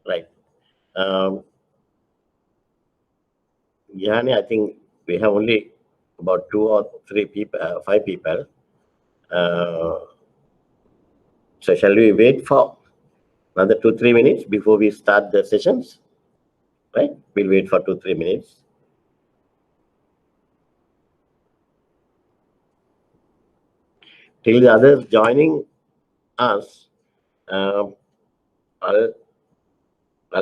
Right. Yani, I think we have only about 2 or 3 people, 5 people. So shall we wait for another 2-3 minutes before we start the sessions? Right? We'll wait for 2-3 minutes. Till the others joining us, I'll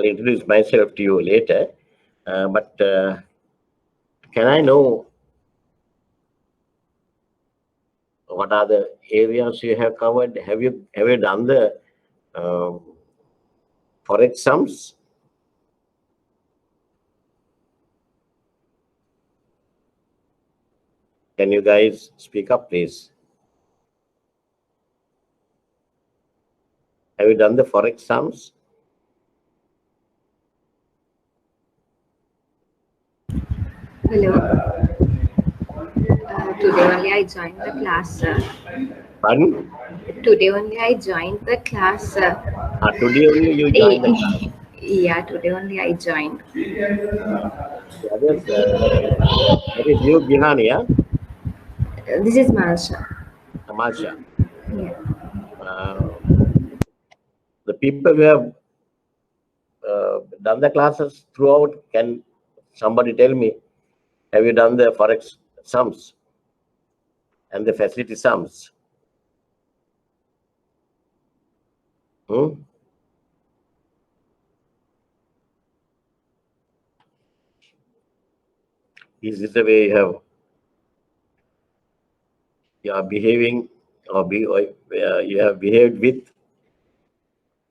introduce myself to you later. But can I know what are the areas you have covered? Have you done the forex sums? Can you guys speak up, please? Have you done the forex sums? Hello. Today only I joined the class. Pardon? Today only I joined the class. Today only you joined the class. Yeah, today only I joined. The others, that is you, Gihani, yeah? This is Marsha. Amalsha. Yeah. The people who have done the classes throughout, can somebody tell me, have you done the forex sums and the facility sums? Is this the way you are behaving, or you have behaved with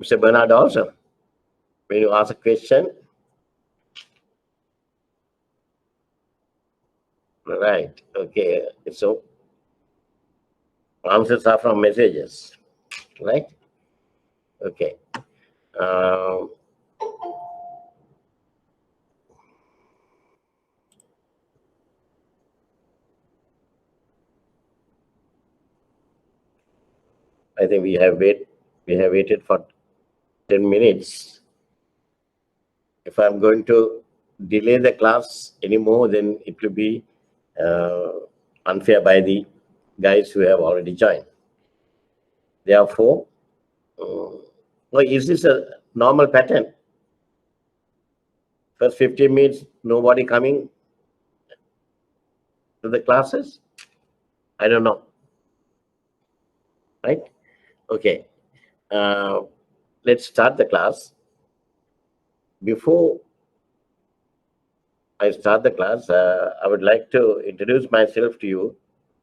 Mr. Bernard also? When you ask a question, right? Okay, so answers are from messages, right? Okay. I think we have waited for 10 minutes. If I'm going to delay the class anymore, then it will be unfair by the guys who have already joined. Therefore, is this a normal pattern? First 15 minutes, nobody coming to the classes? I don't know. Right? Okay. Let's start the class. Before I start the class, I would like to introduce myself to you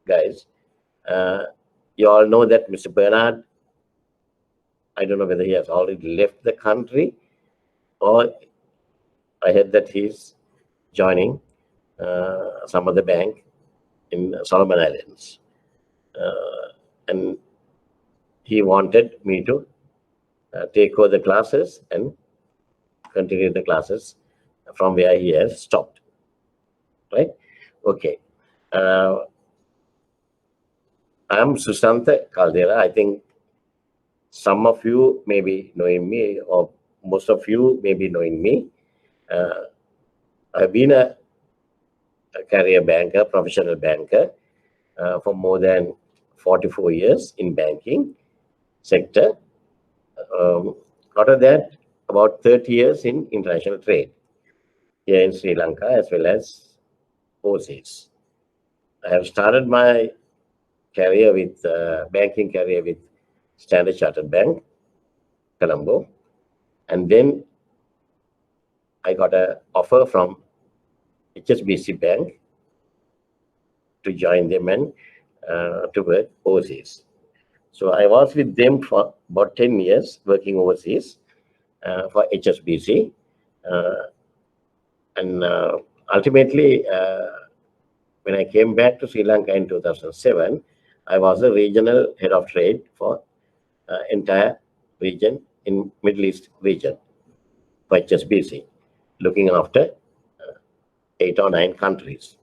guys. You all know that Mr. Bernard, I don't know whether he has already left the country, or I heard that he's joining some other bank in Solomon Islands. And he wanted me to take over the classes and continue the classes from where he has stopped. Right? Okay. I am Susantha Caldera. I think some of you may be knowing me, or most of you may be knowing me. I've been a career banker, professional banker for more than 44 years in banking sector. Out of that, about 30 years in international trade here in Sri Lanka as well as overseas. I have started my career with banking career with Standard Chartered Bank, Colombo, and then I got an offer from HSBC Bank to join them and to work overseas. So I was with them for about 10 years working overseas for HSBC. And ultimately, when I came back to Sri Lanka in 2007, I was a regional head of trade for entire region in Middle East region for HSBC, looking after 8 or 9 countries.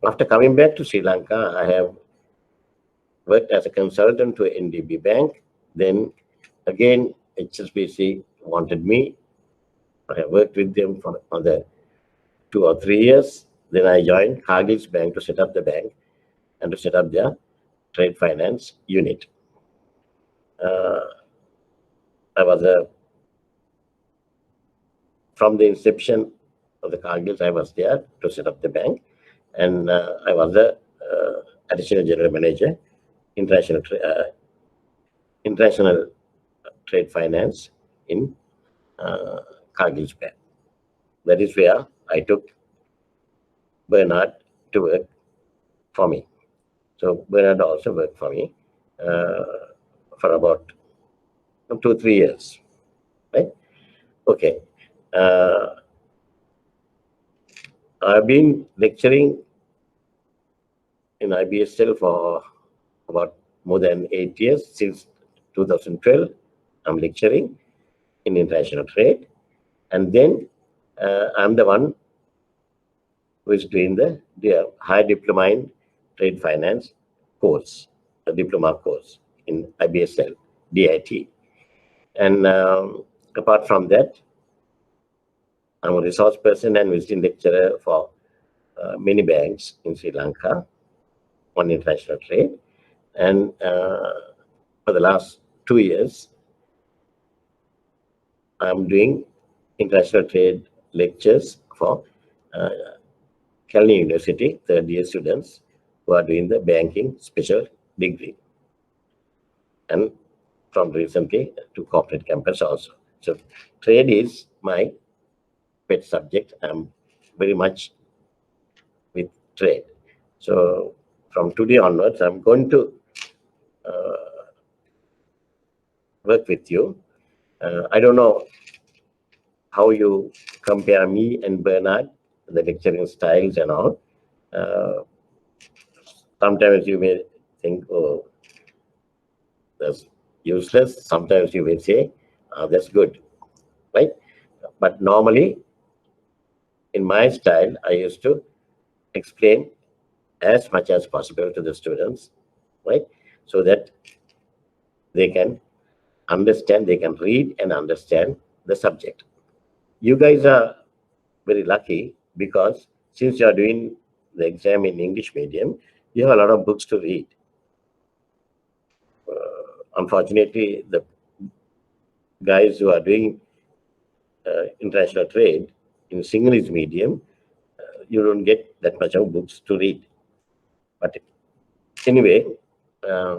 After coming back to Sri Lanka, I have worked as a consultant to NDB Bank, then Again, HSBC wanted me. I worked with them for another 2 or 3 years. Then I joined Cargill's Bank to set up the bank and to set up their trade finance unit. Uh, I was from the inception of the Cargills, I was there to set up the bank, and I was the additional general manager, international trade finance in Cargill's Bank. That is where I took Bernard to work for me. So Bernard also worked for me for about 2 3 years, right? Okay. I've been lecturing in IBSL for about more than 8 years. Since 2012, I'm lecturing in international trade. And then I'm the one who is doing the high diploma in trade finance course, a diploma course in IBSL, DIT. And apart from that, I'm a resource person and visiting lecturer for many banks in Sri Lanka on international trade. And for the last 2 years, I'm doing international trade lectures for uh, Kelly University, third-year students who are doing the banking special degree. And from recently to corporate campus also. So trade is my pet subject. I'm very much with trade. So from today onwards, I'm going to work with you. I don't know how you compare me and Bernard, the lecturing styles and all. Uh, Sometimes you may think, oh, that's useless. Sometimes you may say, that's good, right? But normally, in my style, I used to explain as much as possible to the students, right? So that they can understand, they can read and understand the subject. You guys are very lucky because since you are doing the exam in English medium, you have a lot of books to read. Unfortunately, the guys who are doing international trade in Sinhalese medium, you don't get that much of books to read. But anyway, uh,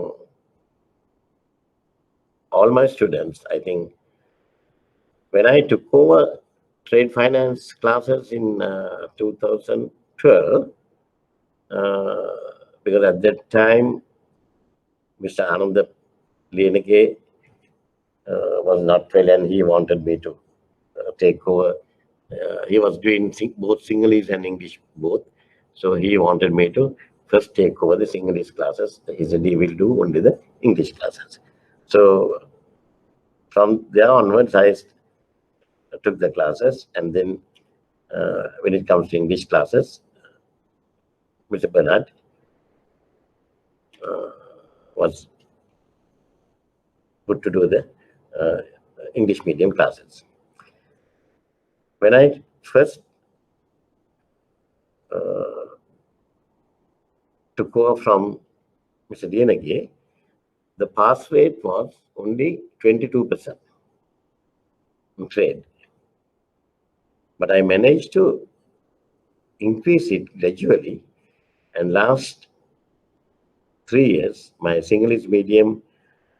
all my students, I think, when I took over trade finance classes in 2012, uh, because at that time, Mr. Ananda Lieneke was not well and he wanted me to take over. He was doing both Sinhalese and English both. So he wanted me to first take over the Sinhalese classes. He said he will do only the English classes. So from there onwards, I took the classes, and then when it comes to English classes, Mr. Bernard was good to do the English medium classes. When I first took over from Mr. Dienage, the pass rate was only 22% in trade. But I managed to increase it gradually, and last 3 years, my Sinhalese medium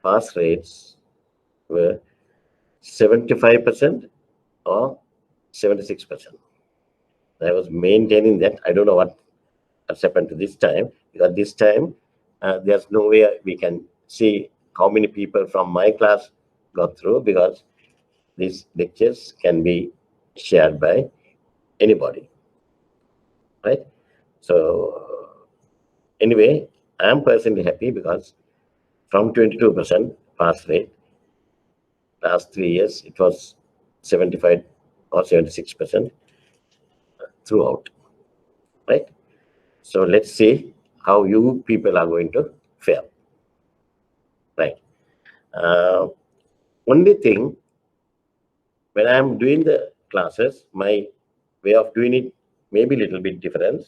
pass rates were 75% or 76%. I was maintaining that. I don't know what's happened to this time, because this time there's no way we can see how many people from my class got through, because these lectures can be shared by anybody, right? So anyway, I'm personally happy because from 22% pass rate, last 3 years, it was 75 or 76% throughout, right? So let's see how you people are going to fare, right? Uh, Only thing, when I'm doing the classes, my way of doing it may be a little bit different.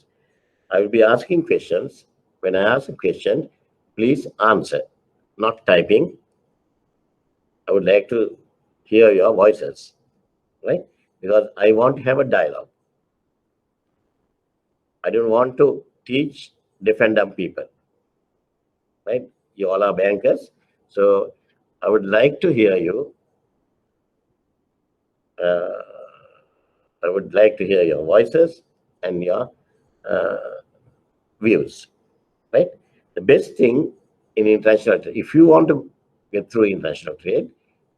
I will be asking questions. When I ask a question, please answer, not typing. I would like to hear your voices, right? Because I want to have a dialogue. I don't want to teach deaf and dumb people, right? You all are bankers. So I would like to hear you. Uh, I would like to hear your voices and your uh, views, right? The best thing in international trade, if you want to get through international trade,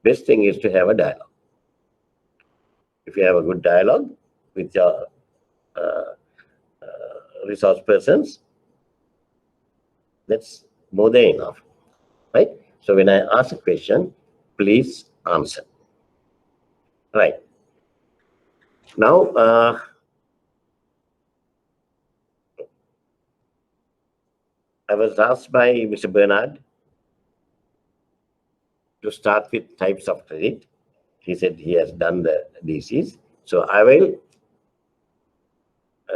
best thing is to have a dialogue. If you have a good dialogue with your uh, resource persons, that's more than enough, right? So when I ask a question, please answer. Right. Now, I was asked by Mr. Bernard to start with types of credit. He said he has done the DCs. So I will,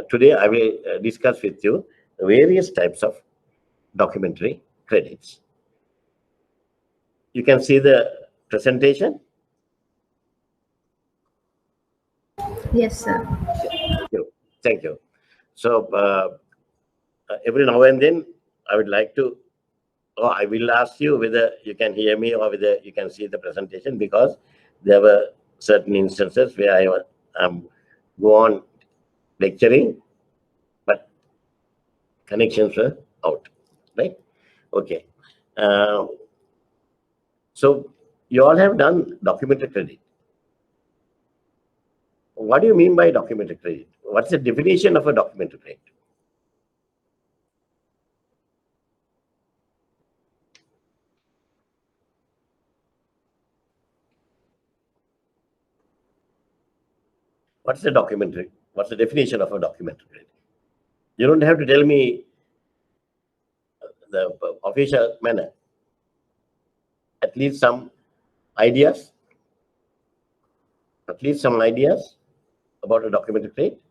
today I will discuss with you the various types of documentary credits. You can see the presentation. Yes, sir. Thank you. Thank you. So every now and then, I would like to, or I will ask you whether you can hear me or whether you can see the presentation, because there were certain instances where I go on lecturing, but connections were out, right? Okay. Uh, so you all have done documented credit. What do you mean by documented credit? What's the definition of a documented credit? What's the documentary? What's the definition of a documented credit? You don't have to tell me the official manner. At least some ideas. At least some ideas about a documented credit.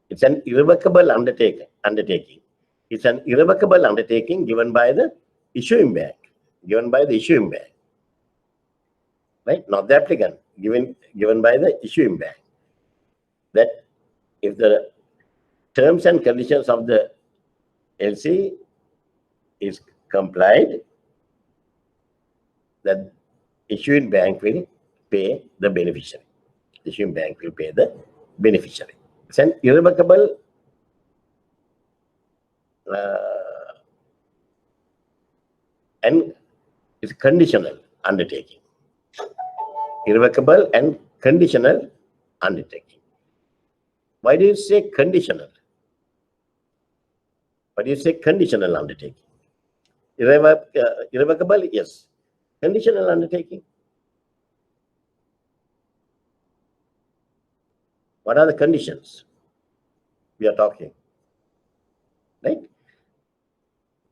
It's an irrevocable undertaking. It's an irrevocable undertaking given by the issuing bank. Given by the issuing bank. Right? Not the applicant. Given by the issuing bank. That if the terms and conditions of the LC is complied, that issuing bank will pay the beneficiary. Issuing bank will pay the beneficiary. It's an irrevocable and it's conditional undertaking. Irrevocable and conditional undertaking. Why do you say conditional? Why do you say conditional undertaking? Irrevocable, yes. Conditional undertaking. What are the conditions we are talking? Right?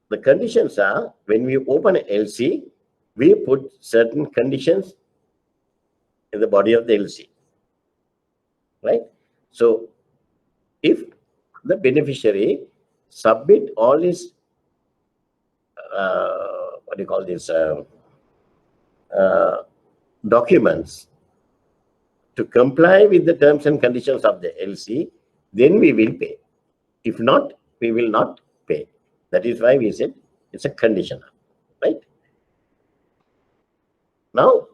The conditions are, when we open an LC, we put certain conditions in the body of the LC. Right? So, if the beneficiary submit all his, what do you call this, documents to comply with the terms and conditions of the LC, then we will pay. If not, we will not pay. That is why we said it's a conditional, right? Now,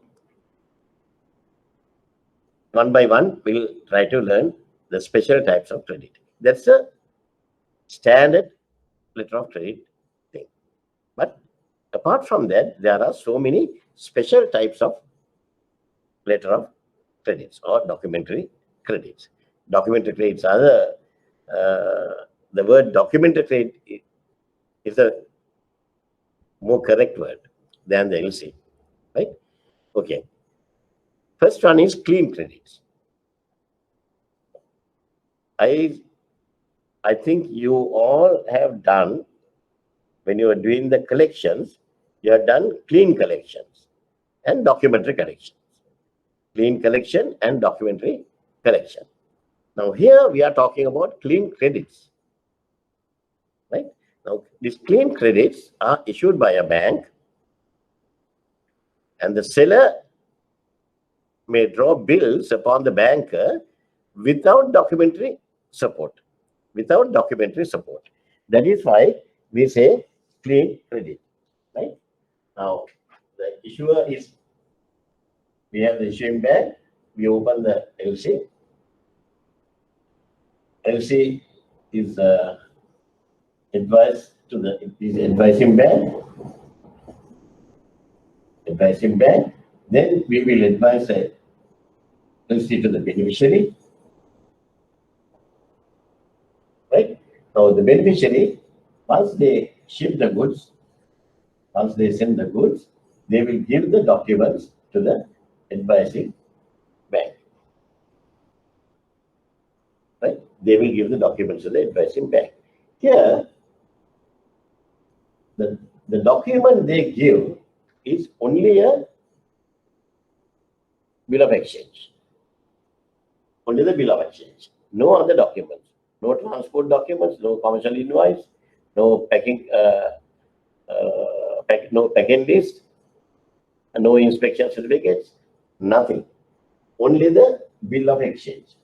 one by one, we'll try to learn the special types of credit. That's a standard letter of credit thing. But apart from that, there are so many special types of letter of credits or documentary credits. Documentary credits are the word documentary credit is a more correct word than the LC, right? Okay. First one is clean credits. I think you all have done, when you are doing the collections, you have done clean collections. and documentary collection. Clean collection and documentary collection. Now here we are talking about clean credits. Right? Now these clean credits are issued by a bank, and the seller may draw bills upon the banker without documentary support. Without documentary support. That is why we say clean credit. Right? Now the issuer is, we have the issuing bank, we open the LC. LC is advised to the advising bank. Advising bank. Then we will advise the LC to the beneficiary. Right? Now the beneficiary, once they ship the goods, once they send the goods, they will give the documents to the advising bank. Right? They will give the documents to the advising bank. Here, the document they give is only a bill of exchange. Only the bill of exchange. No other documents. No transport documents, no commercial invoice, no packing, no packing list, no inspection certificates, nothing. Only the bill of exchange.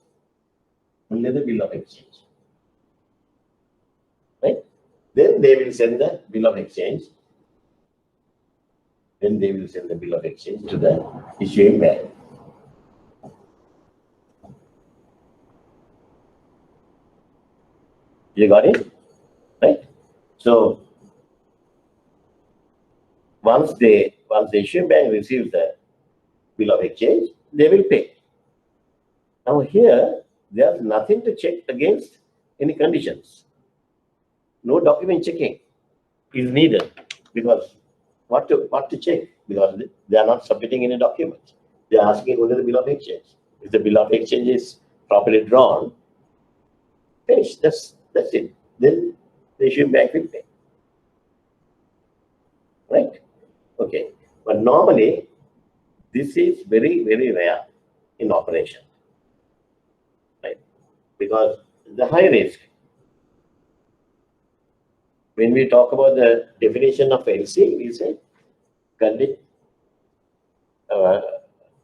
Only the bill of exchange. Right? Then they will send the bill of exchange. Then they will send the bill of exchange to the issuing bank. You got it? Right? So once the issuing bank receives the bill of exchange, they will pay. Now here, there's nothing to check against any conditions. No document checking is needed, because what to check? Because they are not submitting any documents. They are asking only the bill of exchange. If the bill of exchange is properly drawn, finished. That's it. Then the issuing bank will pay. Right? Okay. But normally, this is very, very rare in operation. Right? Because the high risk. When we talk about the definition of LC, we say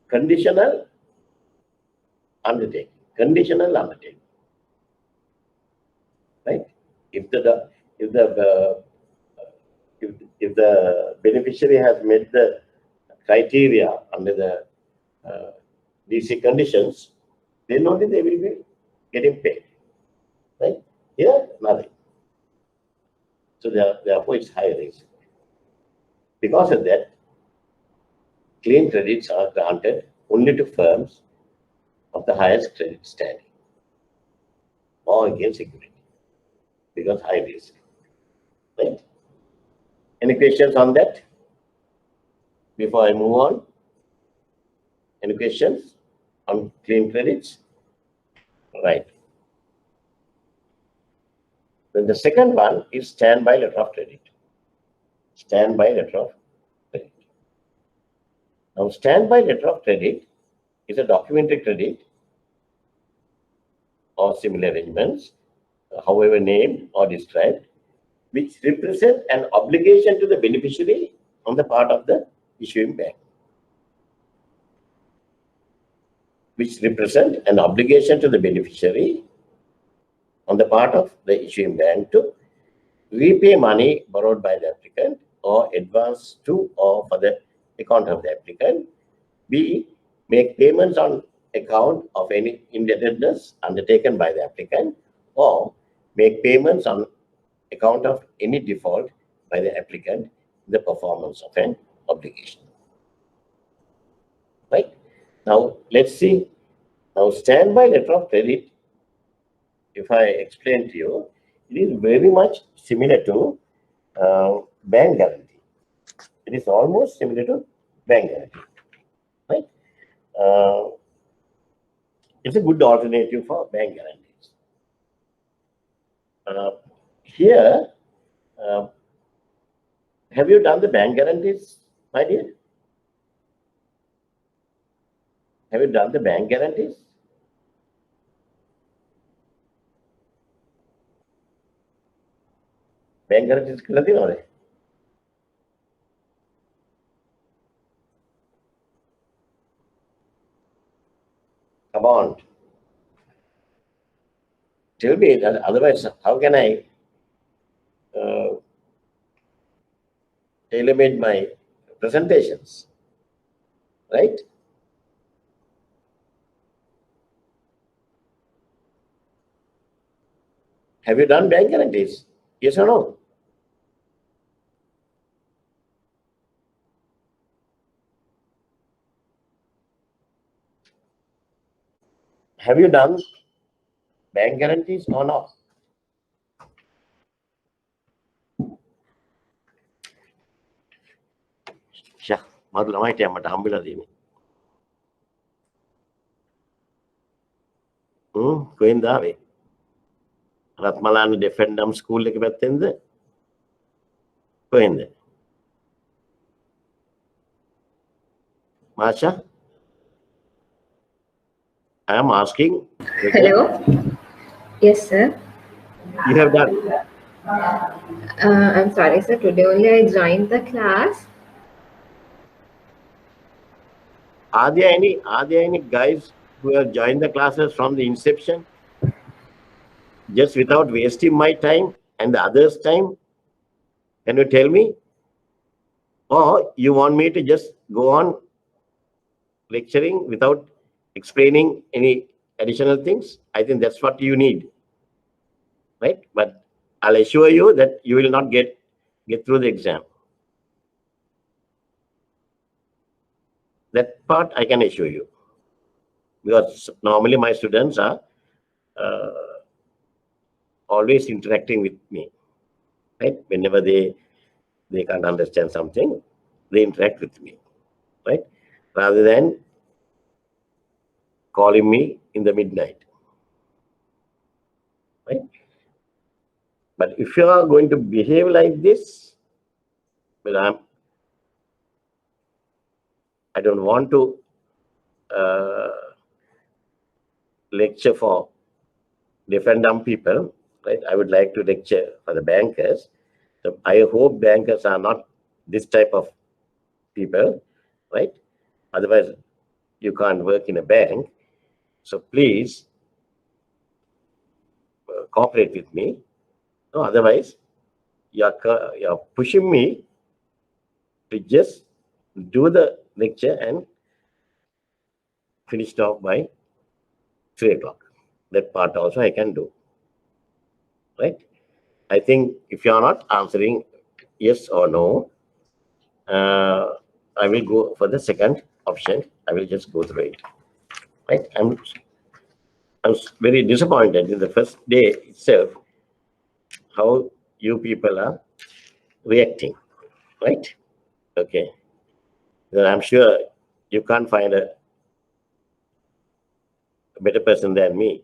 conditional undertaking. Conditional undertaking. Right? If the beneficiary has met the criteria under the DC conditions, then only they will be getting paid. Right? Here, nothing. So therefore, it's high risk. Because of that, clean credits are granted only to firms of the highest credit standing or against security, because high risk. Right? Any questions on that before I move on? Any questions on clean credits? Right. Then the second one is standby letter of credit. Standby letter of credit. Now, standby letter of credit is a documentary credit or similar arrangements, however named or described, which represent an obligation to the beneficiary on the part of the issuing bank. Which represent an obligation to the beneficiary on the part of the issuing bank to repay money borrowed by the applicant or advance to or for the account of the applicant. B, make payments on account of any indebtedness undertaken by the applicant, or make payments on account of any default by the applicant in the performance of an obligation. Right? Now, let's see. Now, standby letter of credit, if I explain to you, it is very much similar to bank guarantee. It is almost similar to bank guarantee. Right? It's a good alternative for bank guarantees. Here, have you done the bank guarantees, my dear? Have you done the bank guarantees? Bank guarantees කියලා තියෙනවද? Come on. Tell me that, otherwise how can I tailor-made my presentations, right? Have you done bank guarantees? Yes or no? Have you done bank guarantees or not? ෂා මට ළමයිට මට හම්බෙලා තියෙන්නේ. කොහෙන්ද ආවේ? Ratmalana ඩෙෆෙන්ඩම් school එක පැත්තෙන්ද? කොහෙන්ද? මාෂා? I am asking. Hello. Yes, sir. You have done. I'm sorry, sir. Today only I joined the class. Are there any guys who have joined the classes from the inception, just without wasting my time and the others' time? Can you tell me? Or you want me to just go on lecturing without explaining any additional things? I think that's what you need, right? But I'll assure you that you will not get through the exam. That part I can assure you, because normally my students are always interacting with me, right? Whenever they can't understand something, they interact with me, right? Rather than calling me in the midnight, right? But if you are going to behave like this, well, I don't want to lecture for defendant people, right? I would like to lecture for the bankers. So I hope bankers are not this type of people, right? Otherwise, you can't work in a bank. So please cooperate with me. No, otherwise, you're pushing me to just do the lecture and finish it off by 3 o'clock. That part also I can do, right? I think if you are not answering yes or no, I will go for the second option. I will just go through it, right? I was very disappointed in the first day itself how you people are reacting, right? Okay. Then I'm sure you can't find a better person than me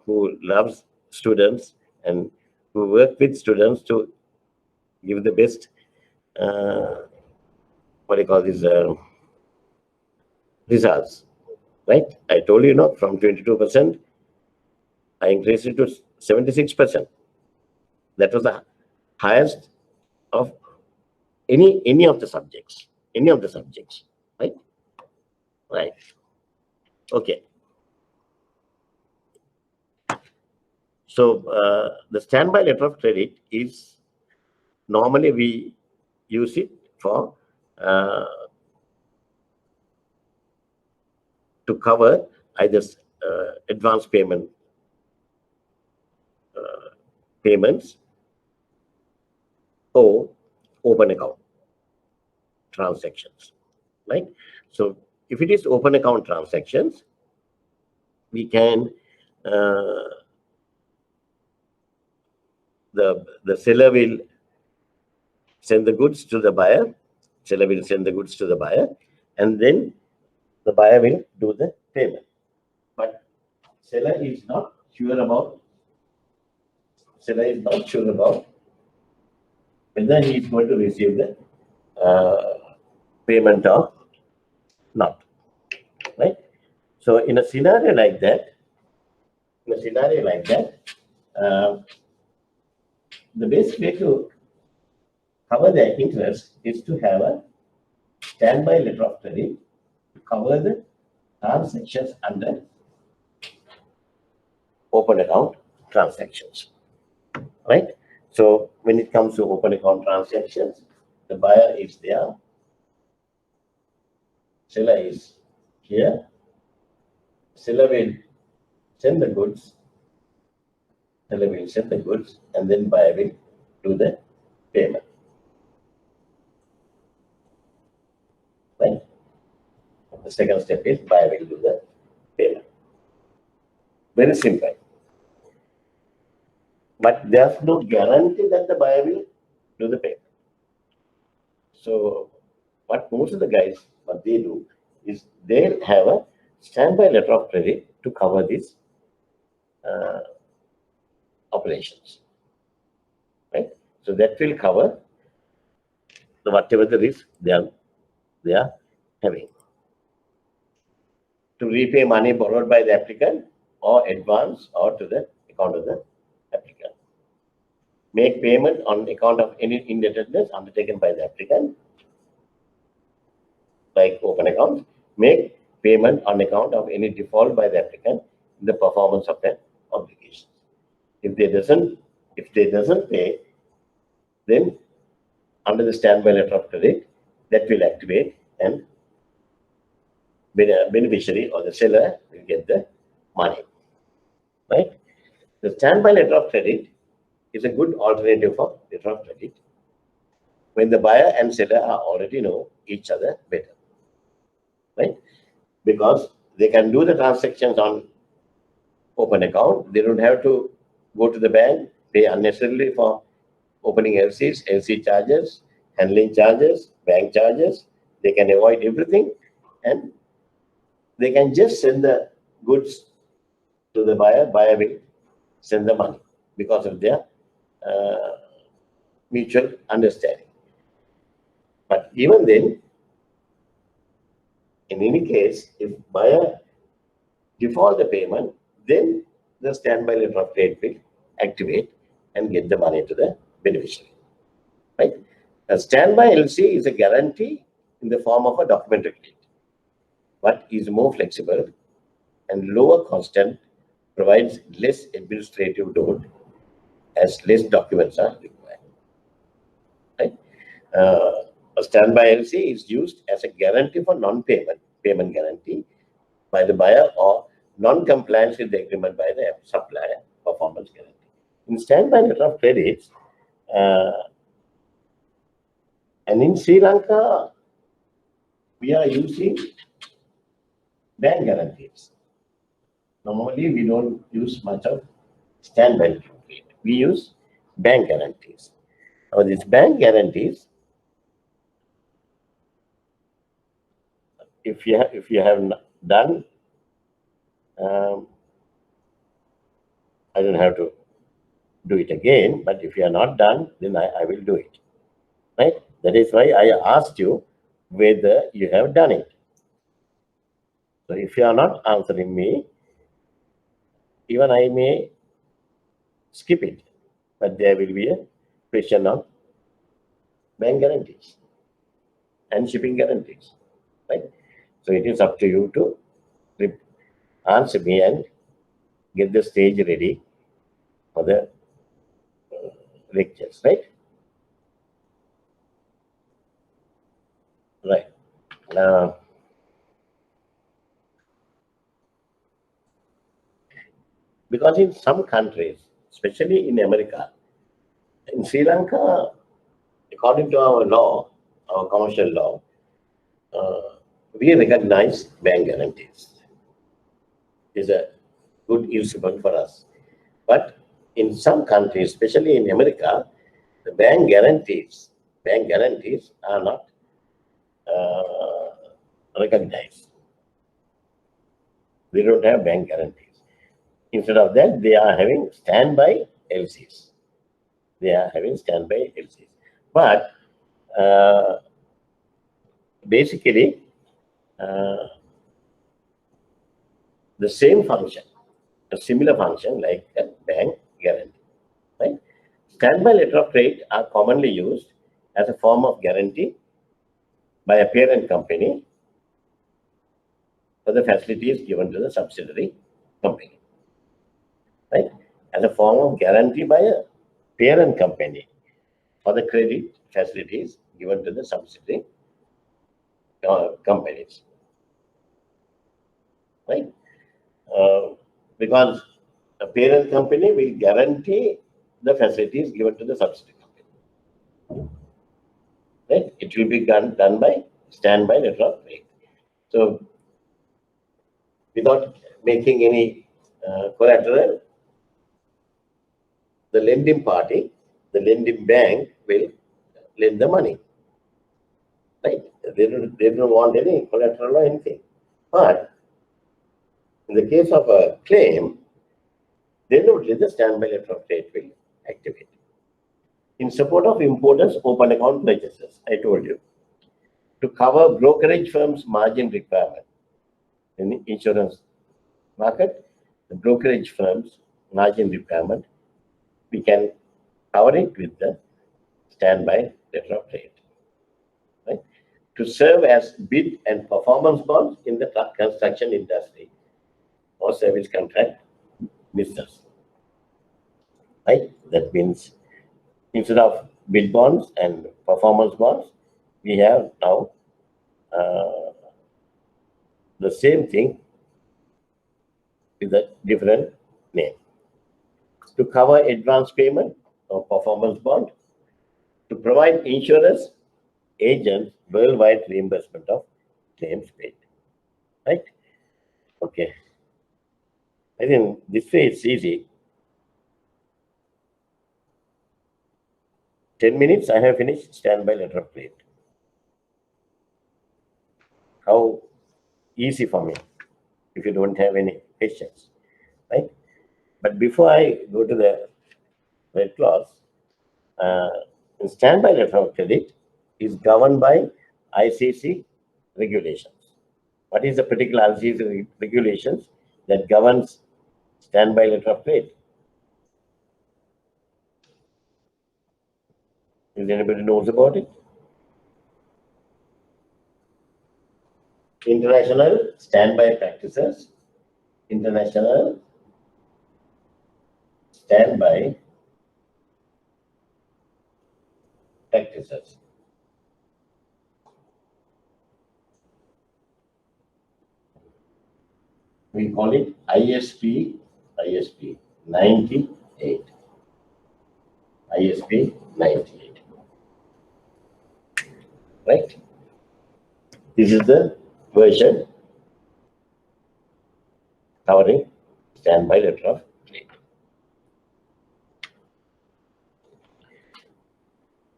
who loves students and who work with students to give the best, what do you call this, results, right? I told you, from 22%, I increased it to 76%. That was the highest of any of the subjects, right? Right. Okay. So the standby letter of credit is normally we use it for to cover either advance payments or open account transactions, right? So if it is open account transactions, we can the seller will send the goods to the buyer. Seller will send the goods to the buyer, and then the buyer will do the payment. But seller is not sure about whether he is going to receive the payment or not. So in a scenario like that, the best way to cover the interest is to have a standby letter of credit to cover the transactions under open account transactions, right? So when it comes to open account transactions, the buyer is there, seller is here, seller will send the goods, and then buyer will do the payment, right? The second step is buyer will do the payment. Very simple. But there's no guarantee that the buyer will do the payment. So what most of the guys, what they do is they'll have a standby letter of credit to cover these operations, right? So that will cover whatever the risk they are having. To repay money borrowed by the applicant or advance or to the account of the applicant. Make payment on account of any indebtedness undertaken by the applicant, like open account. Make payment on account of any default by the applicant in the performance of their obligations. If they doesn't pay, then under the standby letter of credit, that will activate and beneficiary or the seller will get the money, right? The standby letter of credit is a good alternative for letter of credit when the buyer and seller are already know each other better, right? Because they can do the transactions on open account. They don't have to go to the bank, pay unnecessarily for opening LCs, LC charges, handling charges, bank charges. They can avoid everything and they can just send the goods to the buyer. Buyer will send the money because of their mutual understanding. But even then, in any case, if buyer default the payment, then the standby letter of credit will activate and get the money to the beneficiary, right? A standby LC is a guarantee in the form of a documentary credit, but is more flexible and lower cost and provides less administrative load as less documents are required, right? A standby LC is used as a guarantee for payment guarantee by the buyer or non-compliance with the agreement by the supplier, performance guarantee. In standby letter of credits, and in Sri Lanka, we are using bank guarantees. Normally, we don't use much of standby letter of credit. We use bank guarantees. Now, these bank guarantees, if you have done, I don't have to do it again, but if you are not done, then I will do it, right? That is why I asked you whether you have done it. So if you are not answering me, even I may skip it, but there will be a question on bank guarantees and shipping guarantees, right? So it is up to you to answer me and get the stage ready for the lectures, right? Right. Because in some countries, especially in America, in Sri Lanka, according to our law, our commercial law, we recognize bank guarantees. Is a good instrument for us. But in some countries, especially in America, the bank guarantees are not recognized. We don't have bank guarantees. Instead of that, they are having standby LCs. But basically, the same function, a similar function like a bank guarantee. Right? Standby letter of credit are commonly used as a form of guarantee by a parent company for the facilities given to the subsidiary company. Right? As a form of guarantee by a parent company for the credit facilities given to the subsidiary companies. Right? Because a parent company will guarantee the facilities given to the subsidiary company. Right? It will be done by standby letter of credit. So, without making any collateral, the lending party, the lending bank will lend the money. Right? They don't want any collateral or anything. But in the case of a claim, then only the standby letter of credit will activate. In support of importers' open account purchases, I told you, to cover brokerage firms' margin requirement in the insurance market, the brokerage firms' margin requirement, we can cover it with the standby letter of credit. Right? To serve as bid and performance bonds in the construction industry or service contract business. Right? That means instead of bid bonds and performance bonds, we have now the same thing with a different name. To cover advance payment or performance bond, to provide insurance agents worldwide reimbursement of claims paid. Right? Okay. I think this way it's easy. 10 minutes, I have finished standby letter of credit. How easy for me if you don't have any questions, right? But before I go to the red clause, standby letter of credit is governed by ICC regulations. What is the particular ICC regulations that governs standby letter of credit? Is anybody knows about it? International standby practices. International standby practices. We call it ISP 98. ISP 98. Right? This is the version covering standby letter of credit.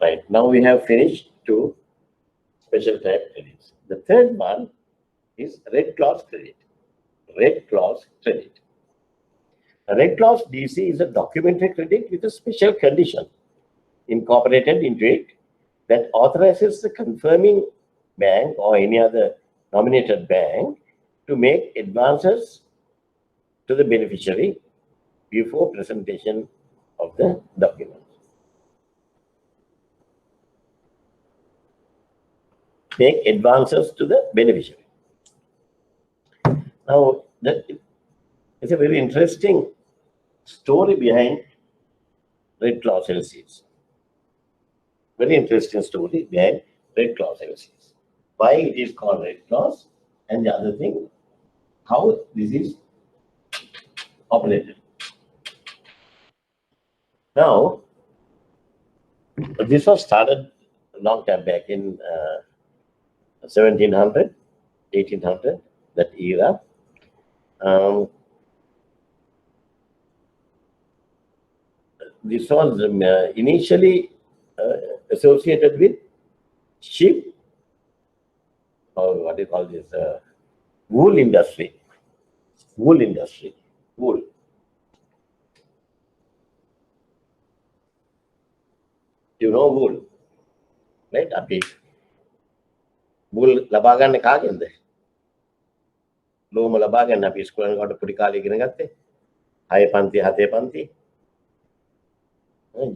Right. Now we have finished two special type credits. The third one is red clause credit. Red clause credit. A red clause DC is a documentary credit with a special condition incorporated into it that authorizes the confirming bank or any other nominated bank to make advances to the beneficiary before presentation of the document. Make advances to the beneficiary. Now, that is a very interesting story behind red clause LCs. Very interesting story behind red clause LCs. Why it is called red clause, and the other thing, how this is operated. Now, this was started a long time back in 1700, 1800, that era. This was initially associated with sheep, or what do you call this, wool industry. Wool industry. Wool. You know wool, right? Api wool labagan ne kaagende. ලෝම ලබා ගන්න අපි ඉස්කෝලේ යනකොට පොඩි කාලේ ඉගෙන ගත්තේ. 6 පන්ති 7 පන්ති.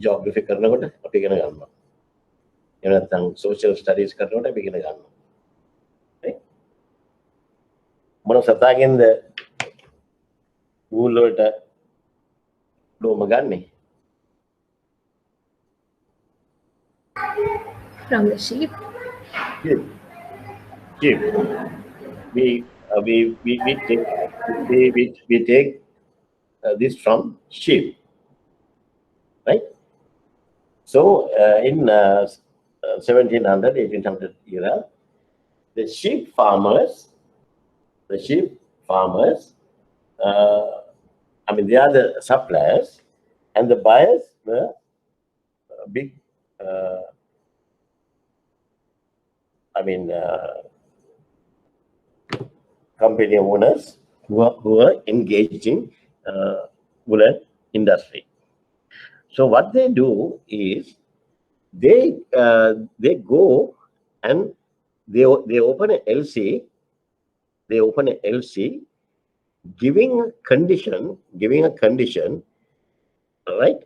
ජියෝග්‍රැෆි කරනකොට අපි ඉගෙන ගන්නවා. එහෙම නැත්නම් සෝෂල් ස්ටඩීස් කරනකොට අපි ඉගෙන ගන්නවා. මොන සතාගෙන්ද ඌල් වලට ලෝම ගන්නේ? From the sheep. Sheep. Sheep. We take this from sheep, right? So in 1700, 1800 era, the sheep farmers, I mean, they are the suppliers, and the buyers were big, company owners who are engaged in woolen industry. So what they do is they go and they open an LC. They open an LC, giving a condition, right,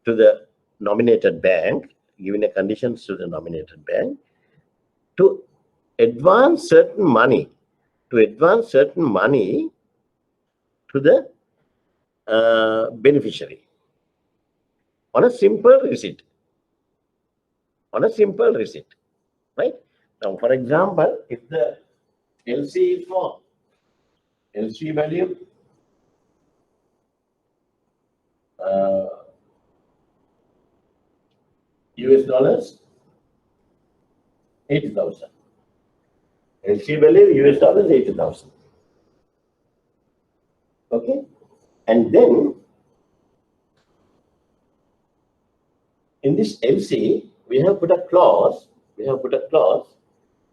to the nominated bank, giving a conditions to the nominated bank to advance certain money to the beneficiary on a simple receipt. Right? Now, for example, if the LC is for LC value US dollars 80,000. LC value US dollars 80,000. Okay, and then in this LC we have put a clause.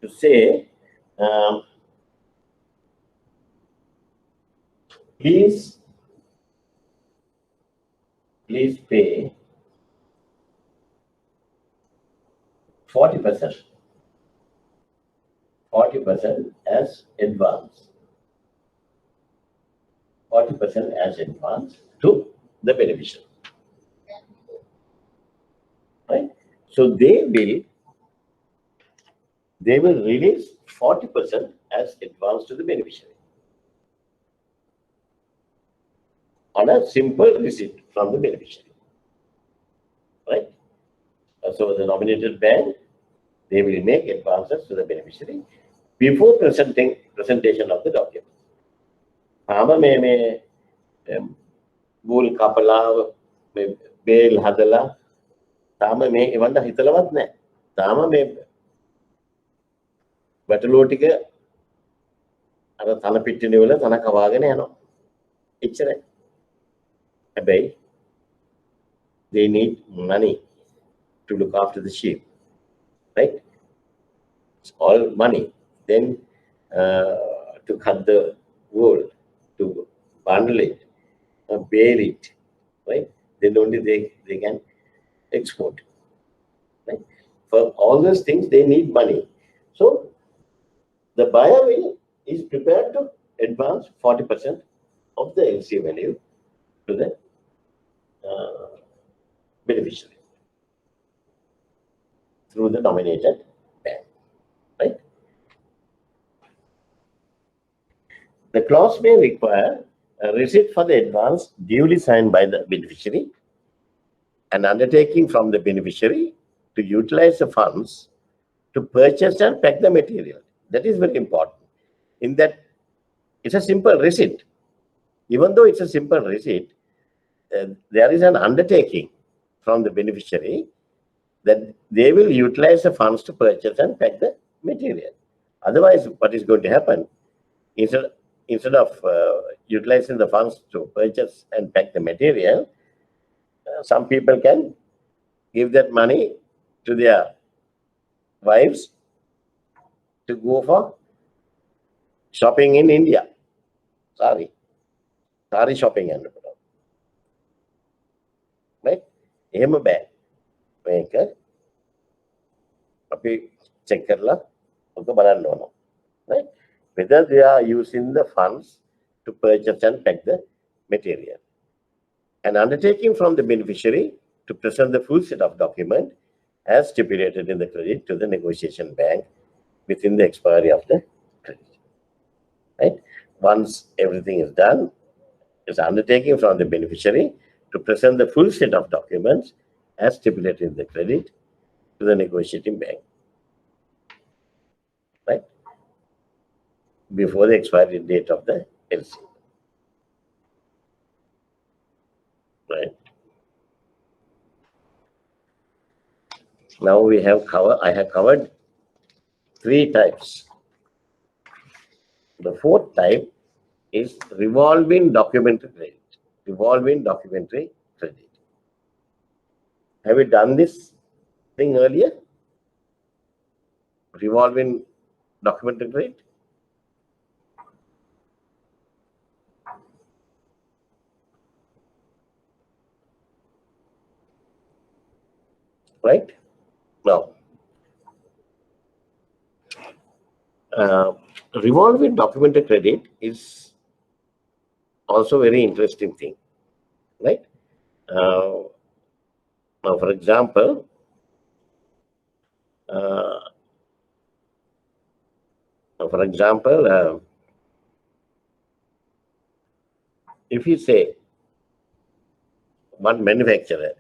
To say, please pay 40% as advance. 40% as advance to the beneficiary. Right? So they will release 40% as advance to the beneficiary on a simple receipt from the beneficiary. Right? So the nominated bank, they will make advances to the beneficiary before presentation of the document. Bull kapala bail hadala tama me evanda hitalawat naha. Tama me වැටලුව ටික අර තන පිටිනේ වල තන කවාගෙන යනවා. එච්චරයි. හැබැයි they need money to look after the sheep, right? It's all money. Then to cut the wool, to bundle it, bale it, right? Then only they can export, right? For all those things they need money. So the buyer is prepared to advance 40% of the LC value to the beneficiary through the nominated bank, right? The clause may require a receipt for the advance duly signed by the beneficiary, an undertaking from the beneficiary to utilize the funds to purchase and pack the material. That is very important. In that, it's a simple receipt. Even though it's a simple receipt, there is an undertaking from the beneficiary that they will utilize the funds to purchase and pack the material. Otherwise, what is going to happen? Instead of utilizing the funds to purchase and pack the material, some people can give that money to their wives to go for shopping in India. Sari shopping and right? එහෙම බෑ. මේක අපි check කරලා ඔක බලන්න ඕන. right? whether they are using the funds to purchase and pack the material. An undertaking from the beneficiary to present the full set of documents as stipulated in the credit to the negotiation bank within the expiry of the credit. Right? Once everything is done, it's undertaking from the beneficiary to present the full set of documents as stipulated in the credit to the negotiating bank. Right? Before the expiry date of the LC. Right? Now I have covered 3 types. The 4th type is revolving documentary credit. Revolving documentary credit. Have we done this thing earlier? Revolving documentary credit? Right? Now, revolving documentary credit is also very interesting thing, right? Now, for example, if you say one manufacturer,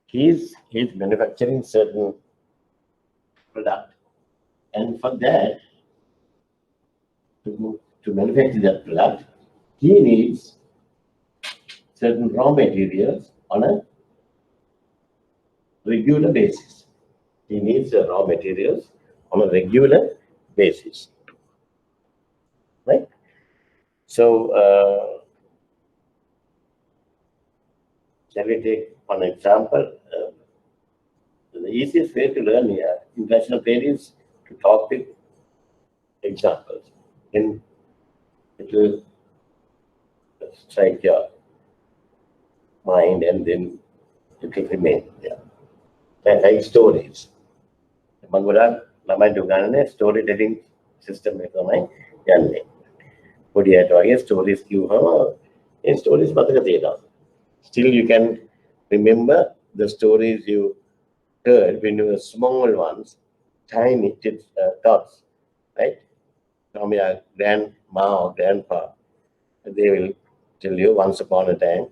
he's manufacturing certain product, and for that to manufacture that product, he needs certain raw materials on a regular basis. He needs the raw materials on a regular basis, right? So, shall we take one example? The easiest way to learn here, international trade is to talk with examples. Then it will strike your mind and then it will remain there. And like stories. Story telling system stories stories still you can remember the stories you heard when you were small ones, tiny thoughts, right? From your grandma or grandpa, they will tell you once upon a time,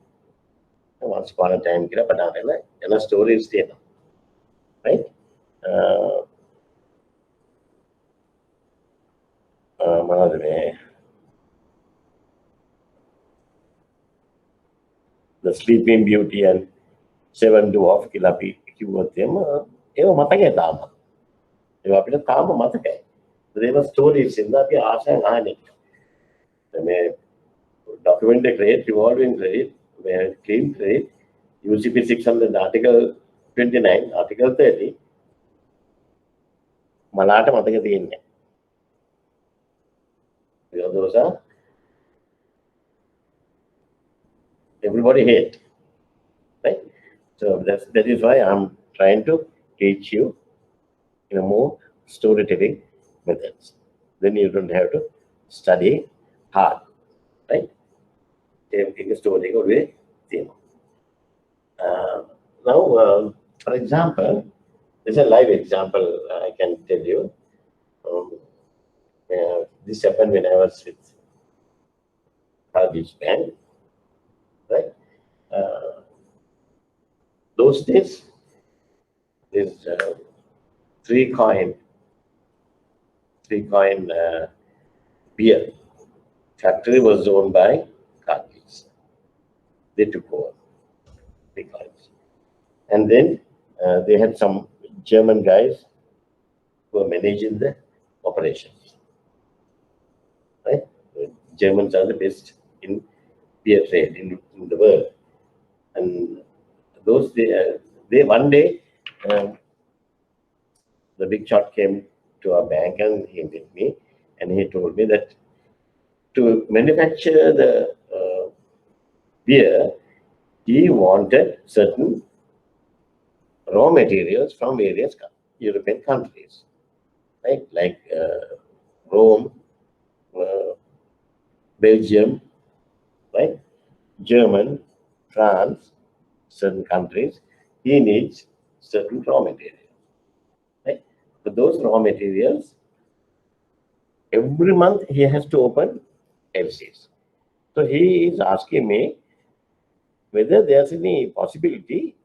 stories there, right? The Sleeping Beauty and Seven Dwarf කියලා අපි කිව්වොත් ඒව මතකයි තාම. ඒව අපිට තාම මතකයි. ඒව ස්ටෝරීස් ඉඳලා අපි ආසෙන් අහන්නේ. මේ documentary credit, revolving credit, clean credit, UCP 600 Article 29, Article 30 මලාට මතක තියෙන්නේ. Those are everybody hate, right? So that is why I'm trying to teach you in a more storytelling methods. Then you don't have to study hard, right? Take a story away. Now, for example, this is a live example I can tell you. This happened when I was with Harvey's band, right? Those days, this 3-coin beer factory was owned by Cargill's. They took over 3 coins. And then they had some German guys who were managing the operations. Right? The Germans are the best in beer trade in the world. And those they one day, the big shot came to our bank and he met me and he told me that to manufacture the beer, he wanted certain raw materials from various European countries, right? Like Rome, Belgium, right? German, France, certain countries, he needs certain raw material, right? For those raw materials, every month he has to open LCs. So he is asking me whether there's any possibility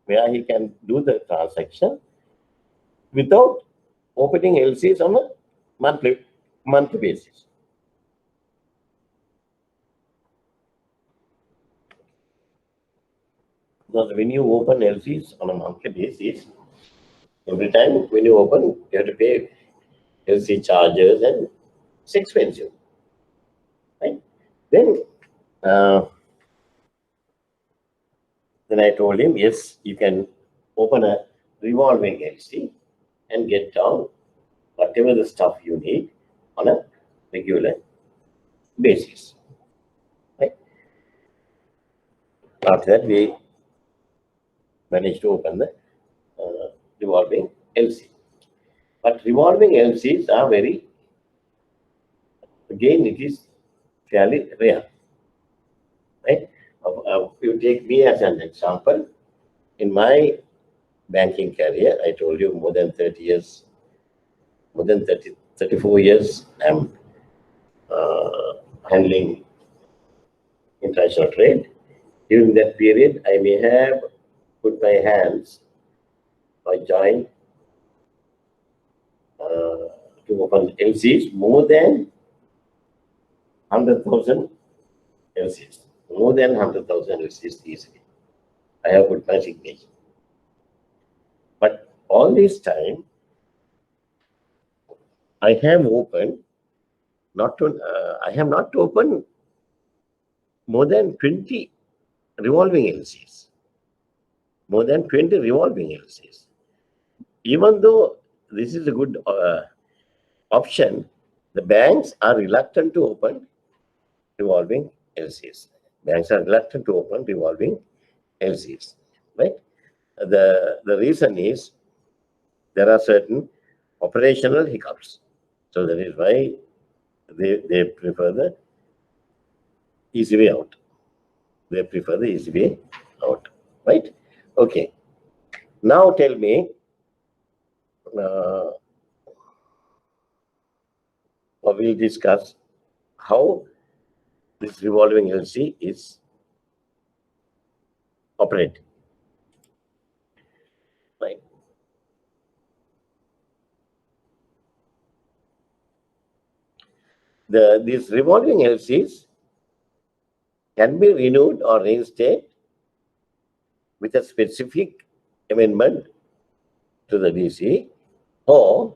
where he can do the transaction without opening LCs on a monthly basis. Because when you open LCs on a monthly basis, every time when you open, you have to pay LC charges and it's expensive, right? Then, uh, then I told him, yes, you can open a revolving LC and get down whatever the stuff you need on a regular basis, right? After that, we managed to open the revolving LC. But revolving LCs are again, it is fairly rare, right? You take me as an example. In my banking career, I told you more than 30 years, more than 34 years, I'm handling international trade. During that period, I may have put my hands or joined to open LCs more than 100,000 LCs. More than 100,000 LCs easily. I have put my signature. But all this time, I have opened I have not opened more than 20 revolving LCs. More than 20 revolving LCs. Even though this is a good option, the banks are reluctant to open revolving LCs. Banks are reluctant to open revolving LCs, right? The reason is there are certain operational hiccups. So that is why they prefer the easy way out. They prefer the easy way out, right? Okay. Now tell me, we'll discuss how this revolving LC is operating, right? These revolving LCs can be renewed or reinstated with a specific amendment to the DC or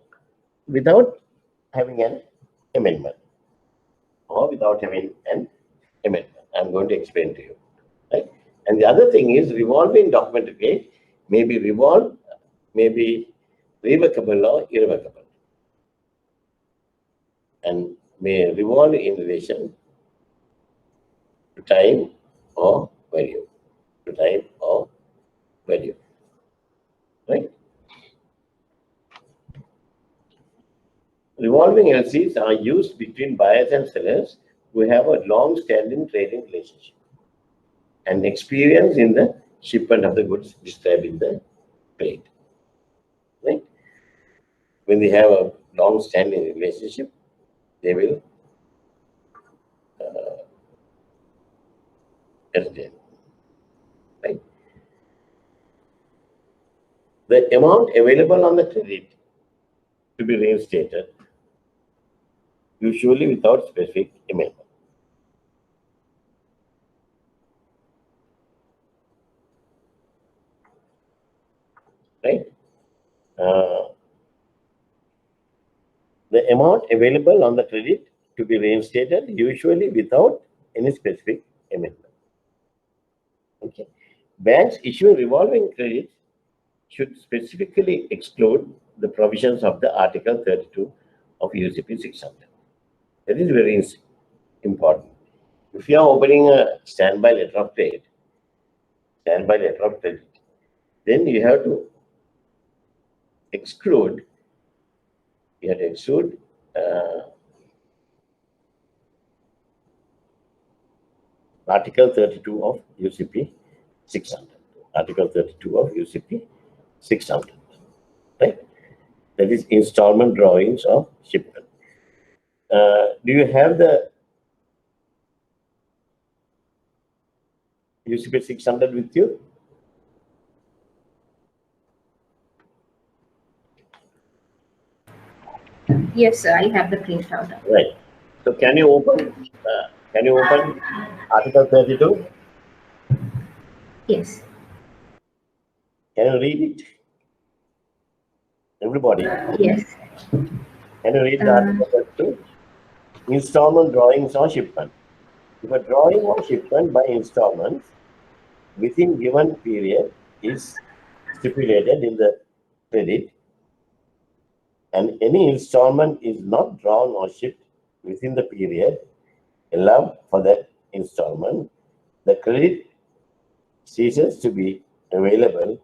without having an amendment. I'm going to explain to you, right? And the other thing is revolving document rate may be revocable or irrevocable, and may revolve in relation to time or value. To time or value, right? Revolving LCs are used between buyers and sellers who have a long-standing trading relationship and experience in the shipment of the goods described in the trade. Right? When they have a long-standing relationship, they will entertain. Right? The amount available on the credit to be reinstated, usually without specific amendment. Right? The amount available on the credit to be reinstated, usually without any specific amendment. Okay. Banks issuing revolving credits should specifically exclude the provisions of the Article 32 of UCP 600. That is very important. If you are opening a standby letter of credit, then you have to exclude uh, Article 32 of UCP 600. Article 32 of UCP 600. Right? That is installment drawings of shipment. Do you have the UCP 600 with you? Yes, sir. I have the print out. Right. So can you open Article 32? Yes. Can you read it? Everybody, Yes. can you read the Uh, Article 32? Installment drawings on shipment. If a drawing on shipment by installments within given period is stipulated in the credit, and any installment is not drawn or shipped within the period allowed for that installment, the credit ceases to be available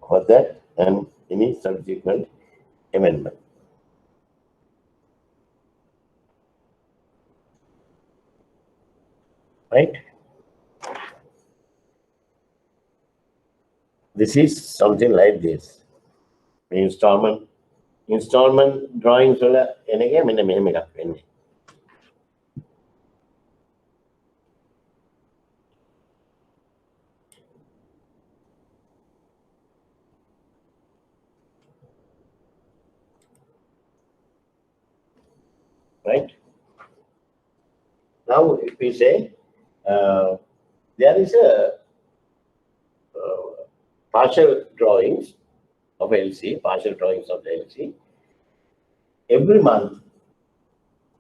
for that and any subsequent amendment. Right? This is something like this. Installment drawings right? Now, if we say there is a partial drawings of LC, partial drawings of LC, every month,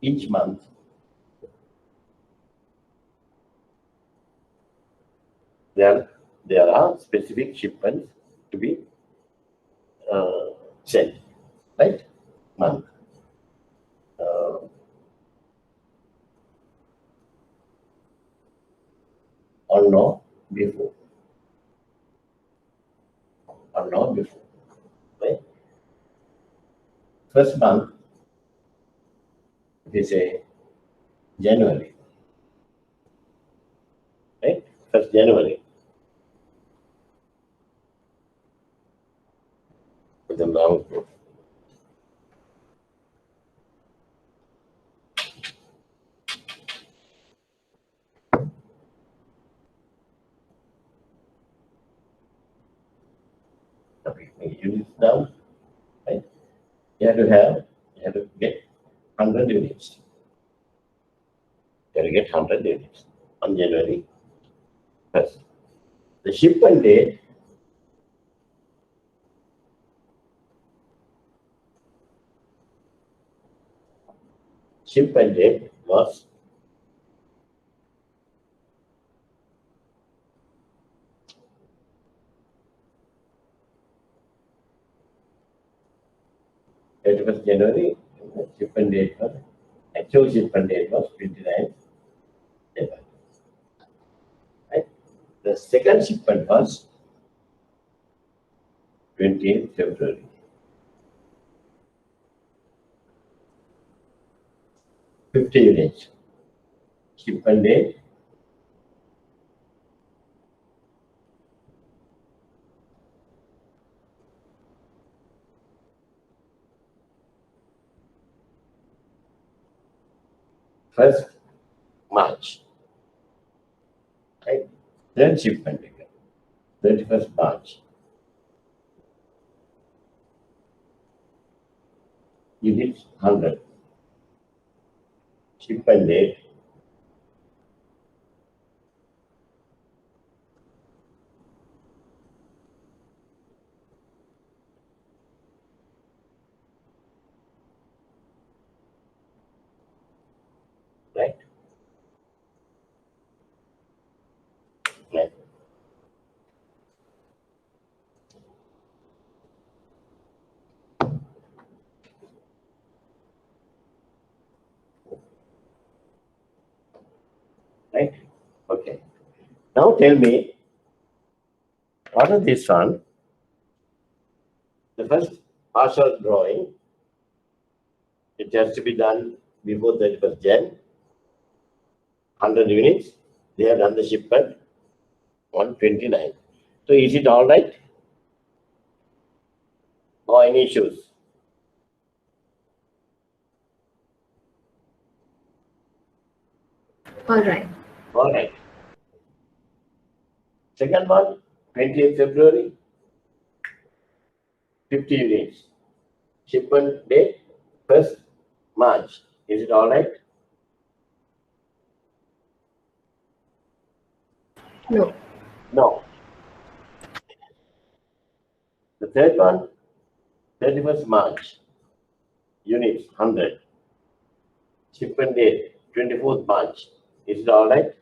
each month, there are specific shipments to be sent, right? Month. Or no before. Or no before. Right? First month, we say January. Right? First January. With a long proof. Okay, units down. Right? You have to get 100 units. You have to get 100 units on January 1st. The shipment date was January. Actual shipment date was 29th January. Right? The second shipment was 20th February. 50 units. Shipment date first March. Right? Then shipment began. 31st March. You did 100. Shipment date right? Right. Right? Okay. Now tell me, out of this one, the first partial drawing, it has to be done before 31st Jan, 100 units. They have done the shipment on 29. So is it all right? Or any issues? All right. All right. Second one, 20th February, 50 units. Shipment date, 1st March. Is it all right? No. No. The third one, 31st March. Units, 100. Shipment date, 24th March. Is it all right?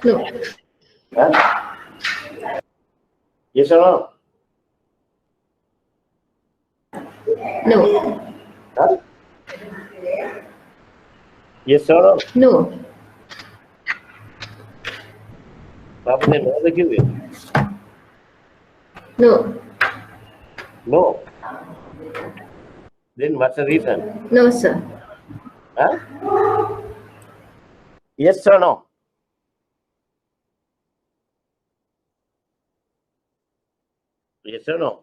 No. Huh? Yes or no? No. Huh? Yes or no? No. Papa, then no, they give it. No. No. Then what's the reason? No, sir. Huh? Yes or no? Yes or no?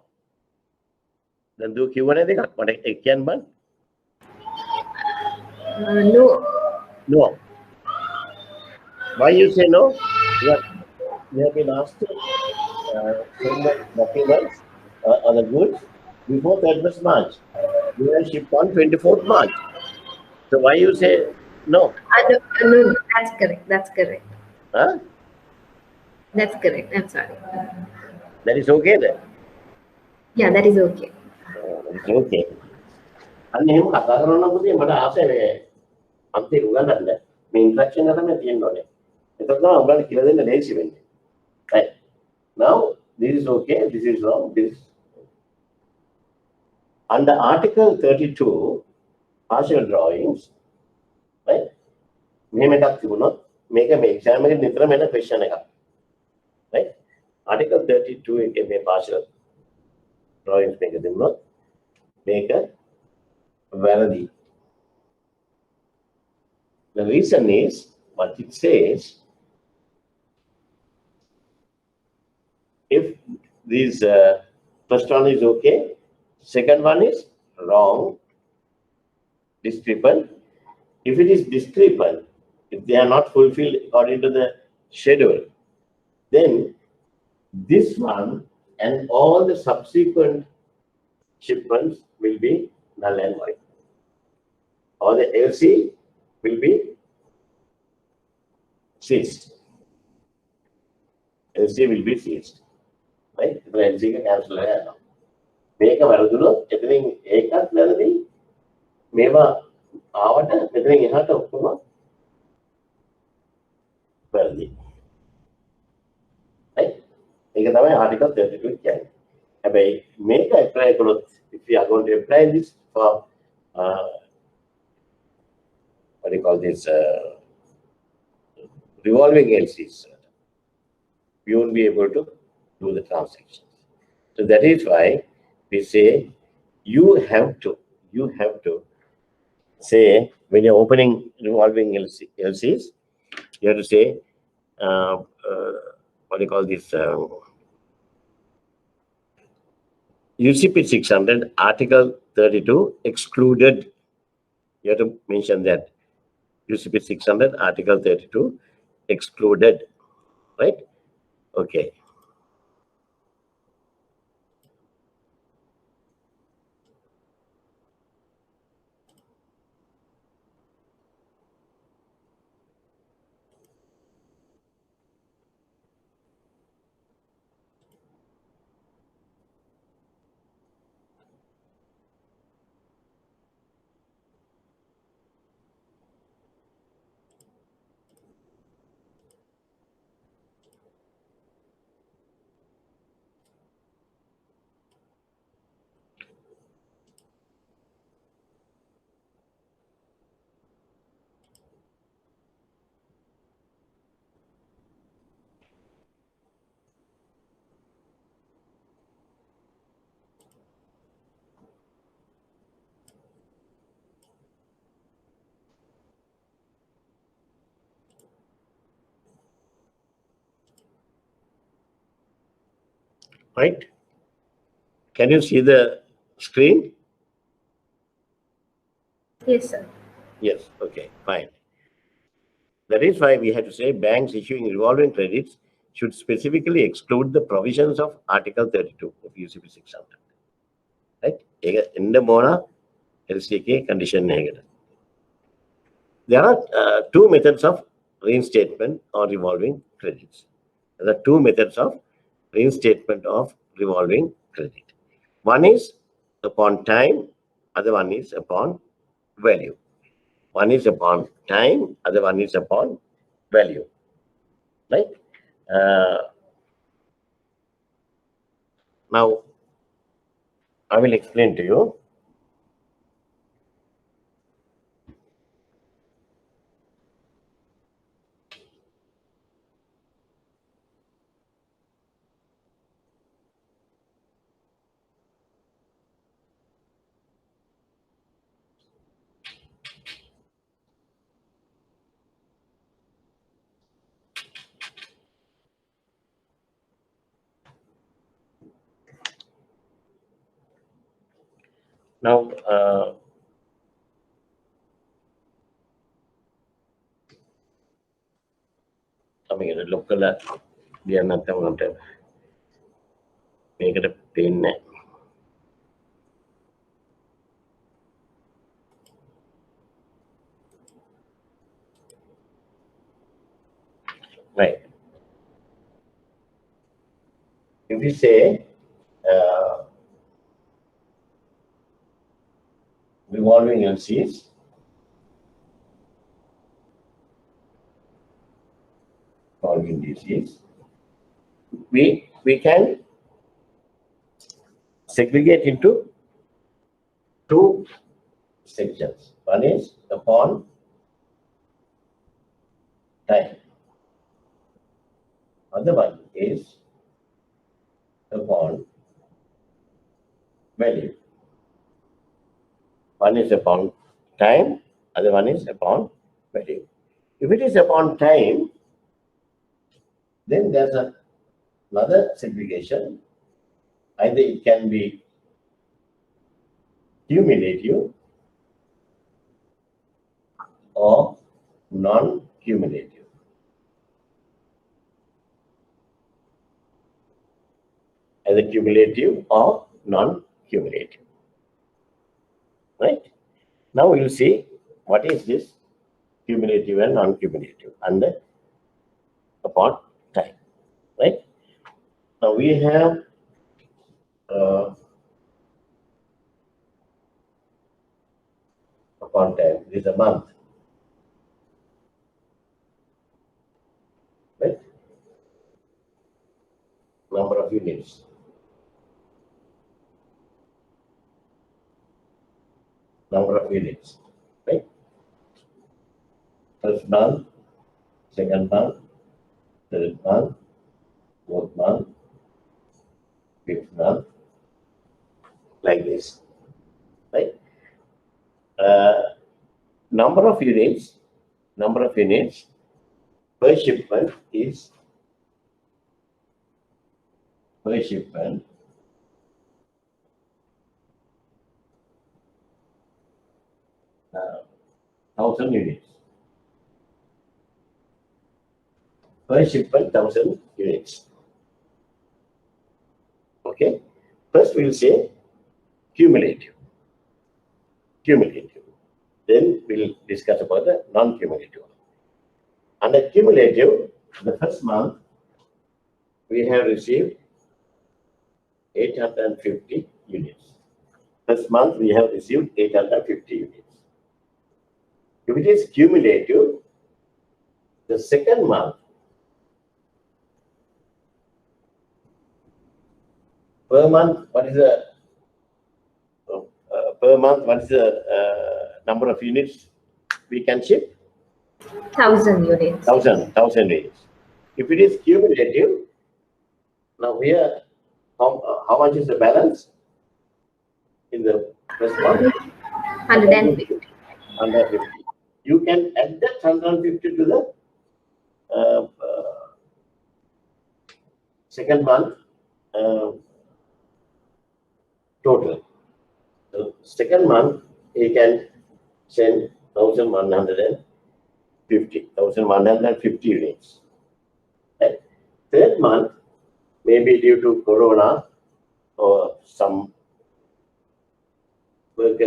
Then do Q&A දෙකක් මට කියන්න බෑ. No. No. Why you say no? You have been asked to send the documents on the goods before 31st March. You have shipped on 24th March. So why you say no? No, that's correct. That's correct. Huh? That's correct. I'm sorry. That is okay then. Yeah, that is okay. It's okay. අන්න එහෙම කතා කරනකොට මට ආසයි මේ අන්තිම උගන්නන්න මේ instruction එක තමයි තියෙන්න ඕනේ. එතකොට තමයි ඔයාලට කියලා දෙන්න ලේසි වෙන්නේ. Right. Now this is okay, this is wrong, this is under Article 32 partial drawings, right? මෙහෙම එකක් තිබුණොත් මේක මේ exam එකේ නිතරම එන question එකක්. Right? Article 32 එකේ මේ partial drawings මේක දෙන්නොත් මේක වැරදි. The reason is what it says, if this first one is okay, second one is wrong, discrepant. If it is discrepant, if they are not fulfilled according to the schedule, then this one and all the subsequent shipments will be null and void. Or the LC will be ceased. LC will be ceased. Right? The LC can cancel it. මේක වැරදුනොත් එතනින් ඒකත් වැරදි. මේවා ආවට මෙතනින් එහාට ඔක්කොම වැරදි. Right? ඒක තමයි article 32 කියන්නේ. හැබැයි මේක apply කළොත් if we are going to apply this for what do you call this revolving LCs, we won't be able to do the transactions. So that is why we say you have to say when you're opening revolving LCs, you have to say what do you call this UCP 600 Article 32 excluded. You have to mention that UCP 600 Article 32 excluded, right? Okay. right? Can you see the screen? Yes, sir. Yes, okay, fine. That is why we have to say banks issuing revolving credits should specifically exclude the provisions of Article 32 of UCP 600. Right? In the Mona LCK condition negative. There are two methods of reinstatement or revolving credits. There are two methods of reinstatement of revolving credit. One is upon time, other one is upon value. One is upon time, other one is upon value. Right? Now, I will explain to you. Now, coming at a local, we are not going to make it a pin. Right. If we say revolving LCs, revolving DCs, we can segregate into two sections. One is upon time. Other one is upon value. One is upon time, other one is upon value. If it is upon time, then there's another segregation. Either it can be cumulative or non-cumulative. Either cumulative or non-cumulative. Right? Now we will see what is this cumulative and non-cumulative and upon time. Right? Now we have upon time. This is a month. Right? Number of units. Number of units. Right? First month, second month, third month, fourth month, fifth month, like this. Right? Number of units per shipment is per shipment 1,000 units. Per shipment 1,000 units. Okay. First we will say cumulative. Cumulative. Then we'll discuss about the non-cumulative. Under cumulative, the first month we have received 850 units. First month we have received 850 units. If it is cumulative, the second month per month, what is the per month? What is the number of units we can ship? 1,000 units. 1,000 units. If it is cumulative, now here, how much is the balance in the first month? 150. 150. You can add that 150 to the second month total. So second month, he can send 1,150 units. And third month, maybe due to Corona or some work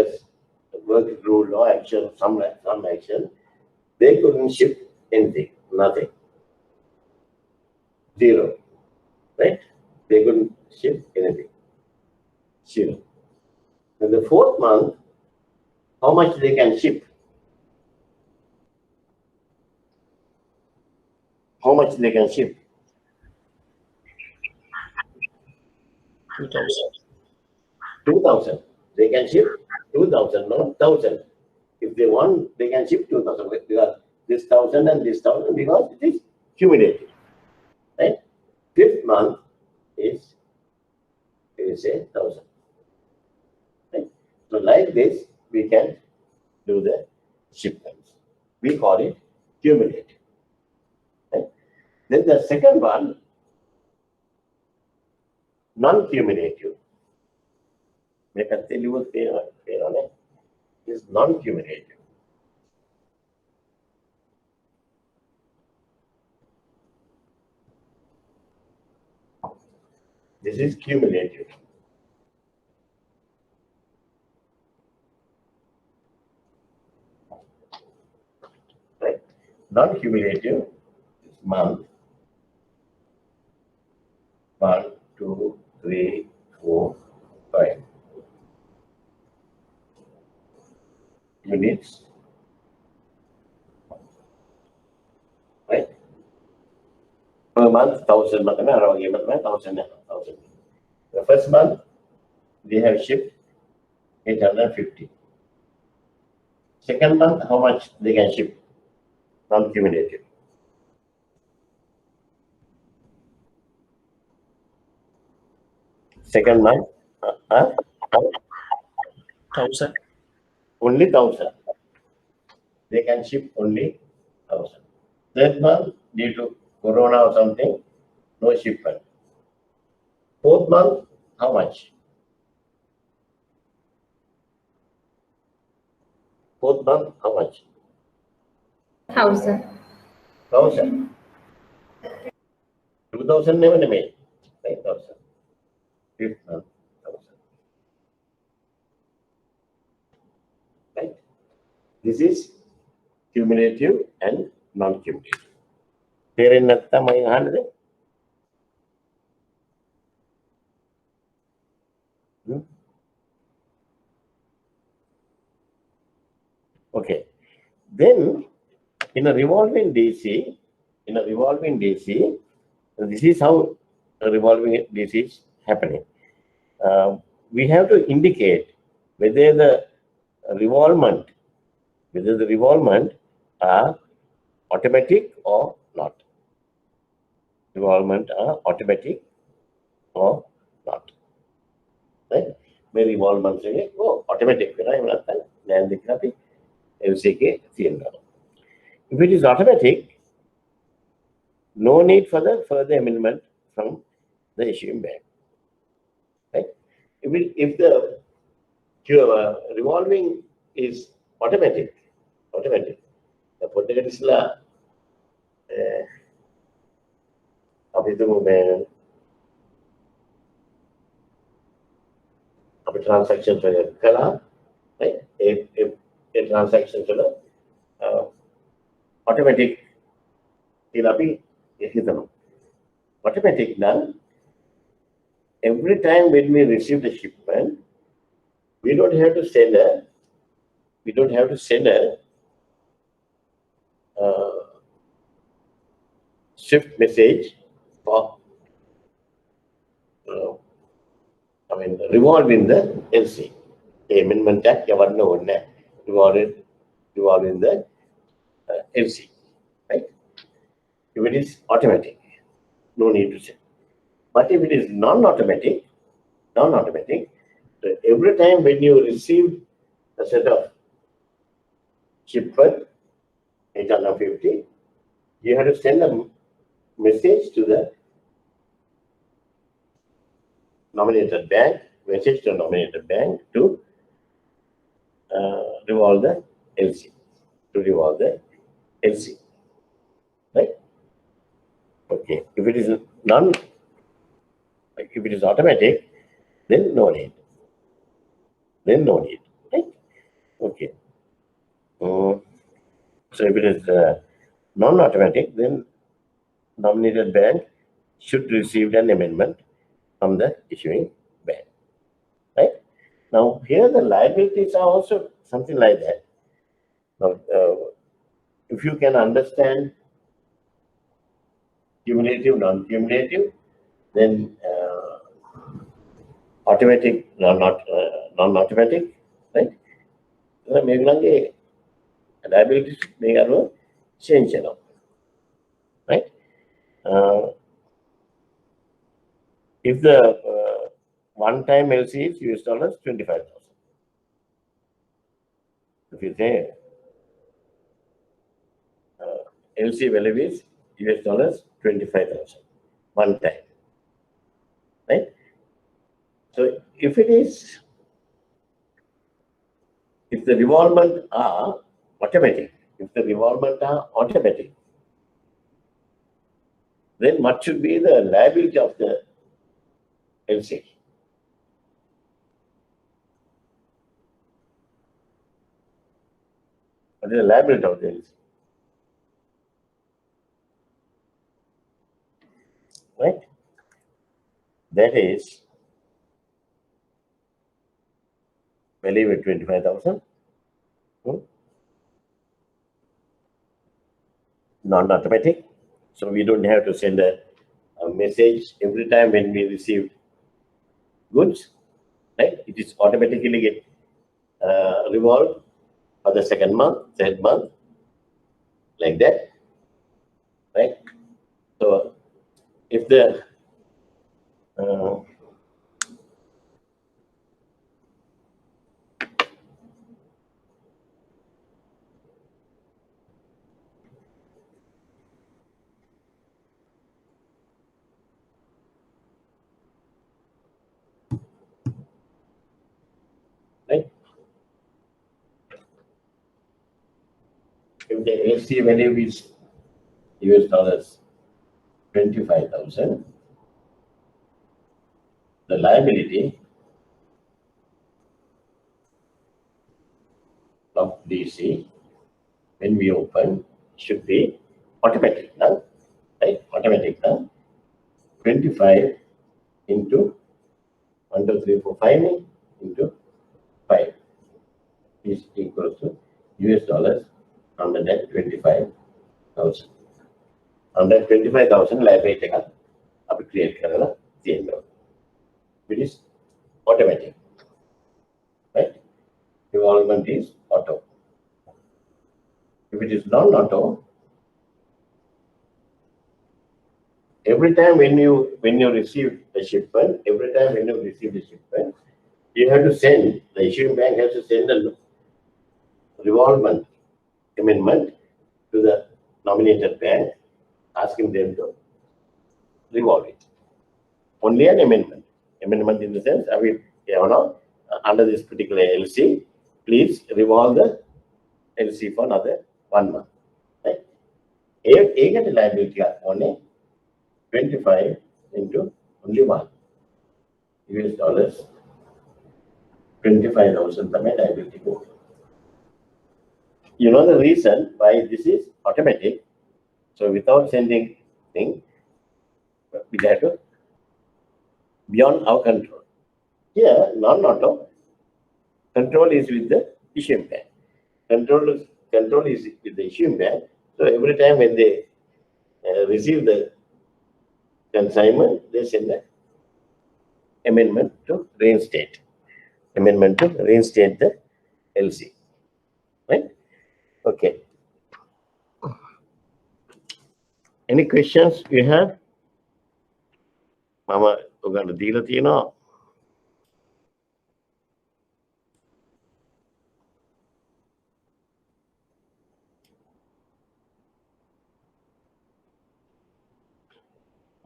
rule or action, some action, they couldn't ship anything, nothing. Zero, right? They couldn't ship anything. Zero. In the fourth month, how much they can ship? How much they can ship? 2,000. 2,000. They can ship 2,000, not 1,000. If they want, they can ship 2,000 because this 1,000 and this 1,000 because it is cumulative, right? Fifth month is, you say 1,000. Right? So like this, we can do the shipments. We call it cumulative. Right? Then the second one, non-cumulative. Is non-cumulative. This is cumulative. Right? Non-cumulative is month 1, 2, 3, 4, 5. Units. Right? Per month, 1,000. 1,000. The first month, they have shipped 850. Second month, how much they can ship? Non-cumulative. Second month, 1,000. only 1,000. They can ship only 1,000. Third month, due to Corona or something, no shipment. Fourth month, how much? Fourth month, how much? 1,000. 1,000. 2,000 never made. 5,000. Fifth month, 1,000. Right? This is cumulative and non-cumulative. තේරෙන්නේ නැත්නම් මම අහන්නද? Okay. Then in a revolving DC, this is how a revolving DC is happening. We have to indicate whether the revolvement are automatic or not. Revolvement are automatic or not. Right? May revolvement say, oh, automatic. If it is automatic, no need for the further amendment from the issuing bank. Right? If the revolving is automatic, the potential transactions right? If a transaction automatic automatic done every time when we receive the shipment, we don't have to send a shift message for revolving the LC. Amendment Act revolve in the LC. Right? If it is automatic, no need to send. But if it is non-automatic, every time when you receive a set of shipment 850, you have to send a message to the nominated bank, message to nominated bank to revolve the LC, to revolve the LC, right? Okay. If it is non, if it is automatic, then no need. Then no need, right? Okay. So if it is non-automatic, then nominated bank should receive an amendment from the issuing bank, right? Now here the liabilities are also something like that. Now, if you can understand cumulative, non-cumulative, then automatic, non-automatic, right? Maybe liabilities may have change, right? If the one-time LC is US dollars 25,000. If you say LC value is US dollars 25,000 one time, right? So if it is, if the revolvement are automatic, then what should be the liability of the LC? What is the liability of the LC? Right? That is value at 25,000. Non-automatic. So we don't have to send a message every time when we receive goods, right? It is automatically get revolved for the second month, third month, like that, right? So if the right, if the LC value is US dollars 25,000, the liability of DC when we open should be automatic now, right? Automatic now. 25 into 1, 2, 3, 4, 5 into 5 is equals to US dollars 125,000. 125,000 liability का अब create करेगा CN में. It is automatic, right? Revolvement is auto. If it is non-auto, every time when you receive a shipment, you have to send, the issuing bank has to send a revolvement amendment to the nominated bank, asking them to revolve it. Only an amendment. Amendment in the sense, I mean, under this particular LC, please revolve the LC for another 1 month. Right? A get liability only 25 into only 1 US dollars 25,000 liability go. You know the reason why this is automatic. So without sending thing, we have to beyond our control. Here, non-auto control is with the issuing bank. Control is with the issuing bank. So every time when they receive the consignment, they send an amendment to reinstate. The LC. Right? Okay. Any questions you have? Mama, Uganda D03.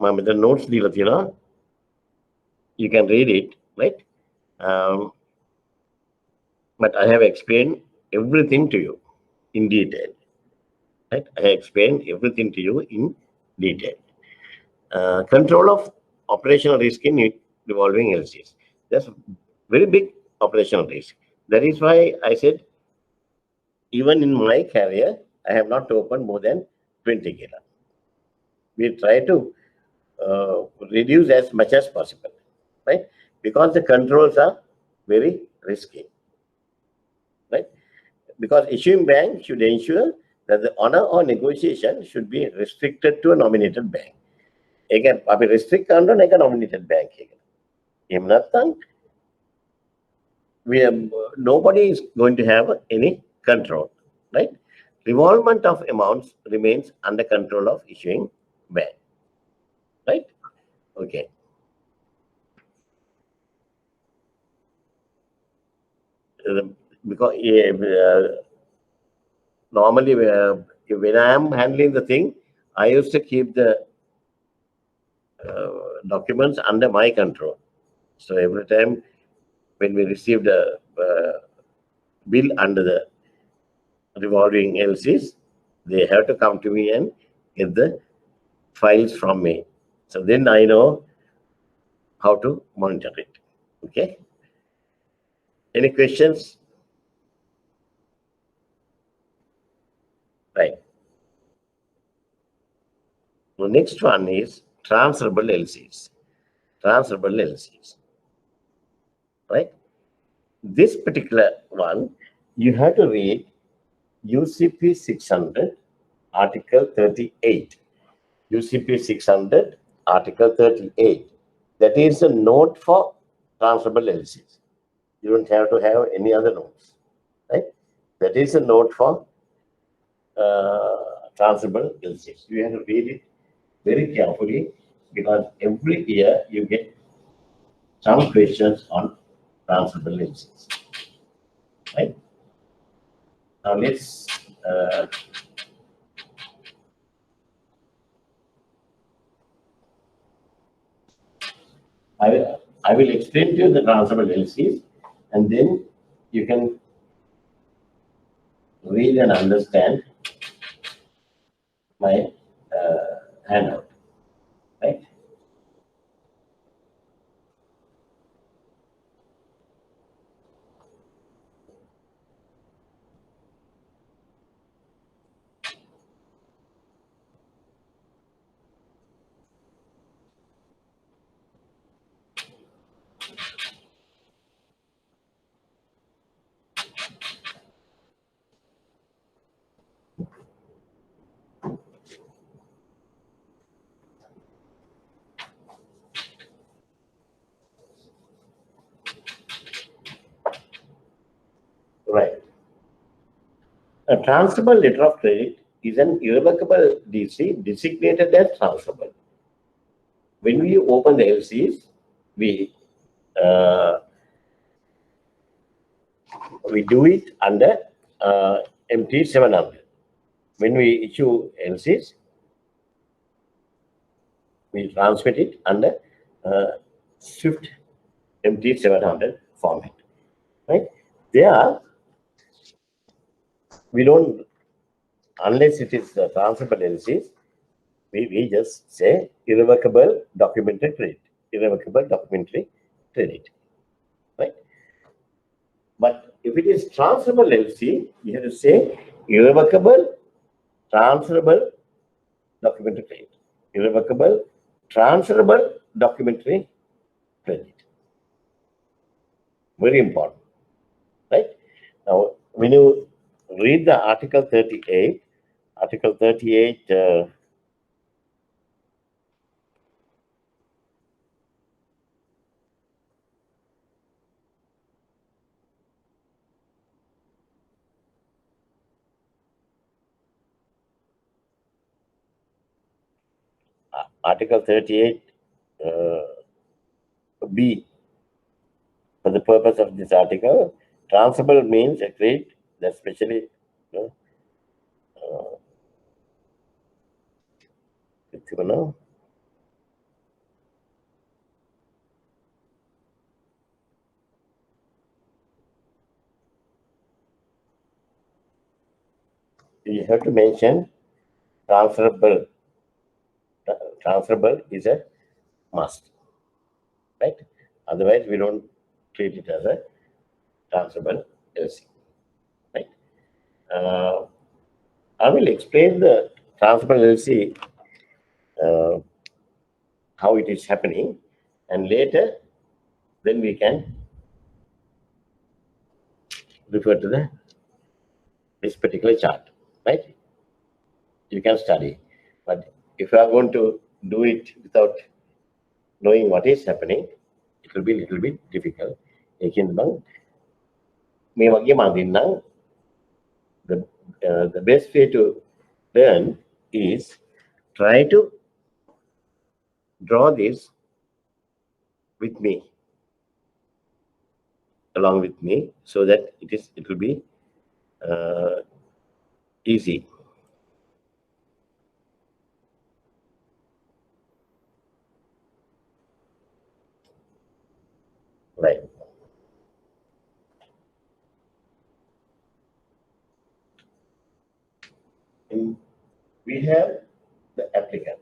Mama, the notes D03. You can read it, right? But I have explained everything to you in detail, right? I have explained everything to you in detail. Control of operational risk in revolving LCs. That's very big operational risk. That is why I said, even in my career, I have not opened more than 20 kilo. We try to reduce as much as possible, right? Because the controls are very risky, right? Because issuing bank should ensure that the honor or negotiation should be restricted to a nominated bank. Again, අපි restrict කරන්න එක nominated bank එක. එහෙම නැත්නම් nobody is going to have any control, right? Revolvement of amounts remains under control of issuing bank, right? Okay. Because normally when I am handling the thing, I used to keep the documents under my control. So every time when we received a bill under the revolving LCs, they have to come to me and get the files from me. So then I know how to monitor it. Okay. Any questions? Right. The next one is transferable LCs. Transferable LCs. Right. This particular one, you have to read UCP 600, Article 38. UCP 600, Article 38. That is a note for transferable LCs. You don't have to have any other notes, right? That is a note for transferable LCs. You have to read it very carefully because every year you get some questions on transferable LCs, right? Now let's I will explain to you the transferable LCs, and then you can read and understand my handout, right? Right. A transferable letter of credit is an irrevocable DC designated as transferable. When we open the LCs, uh, we do it under MT 700. When we issue LCs, we transmit it under Swift MT 700 format. Right? There, we don't, unless it is transferable LCs, we just say irrevocable documentary credit. Irrevocable documentary credit. Right? But if it is transferable LC, you have to say irrevocable, transferable documentary credit. Irrevocable, transferable documentary credit. Very important, right? Now, when you read the Article 38, Article 38, Article 38 B, for the purpose of this article, transferable means a credit that specially, you have to mention transferable. Transferable is a must, right? Otherwise, we don't treat it as a transferable LC, right? Uh, I will explain the transferable LC, how it is happening, and later then we can refer to this particular chart, right? You can study, but if you are going to do it without knowing what is happening, it will be a little bit difficult. මේ වගේ මදින්නම් the best way to learn is try to draw this with me, along with me, so that it will be easy. Right. We have the applicant.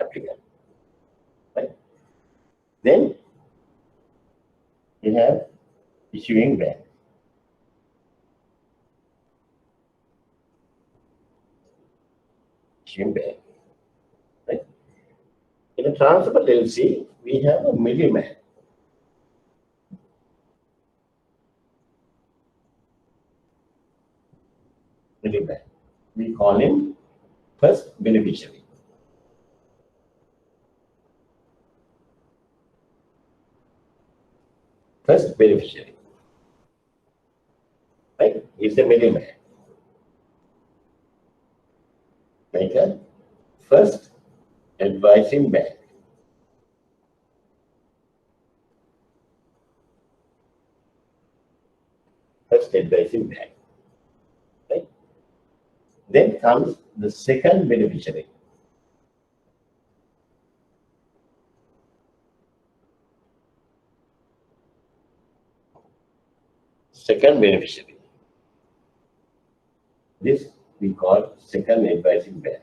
Applicant. Right? Then we have issuing bank. Issuing bank. Right? In a transferable LC, we have a middleman. Middleman. We call him first beneficiary. First beneficiary. Right? He's the middleman. Like a first advising bank. First advising bank. Right? Then comes the second beneficiary. Second beneficiary. This we call second advising bank.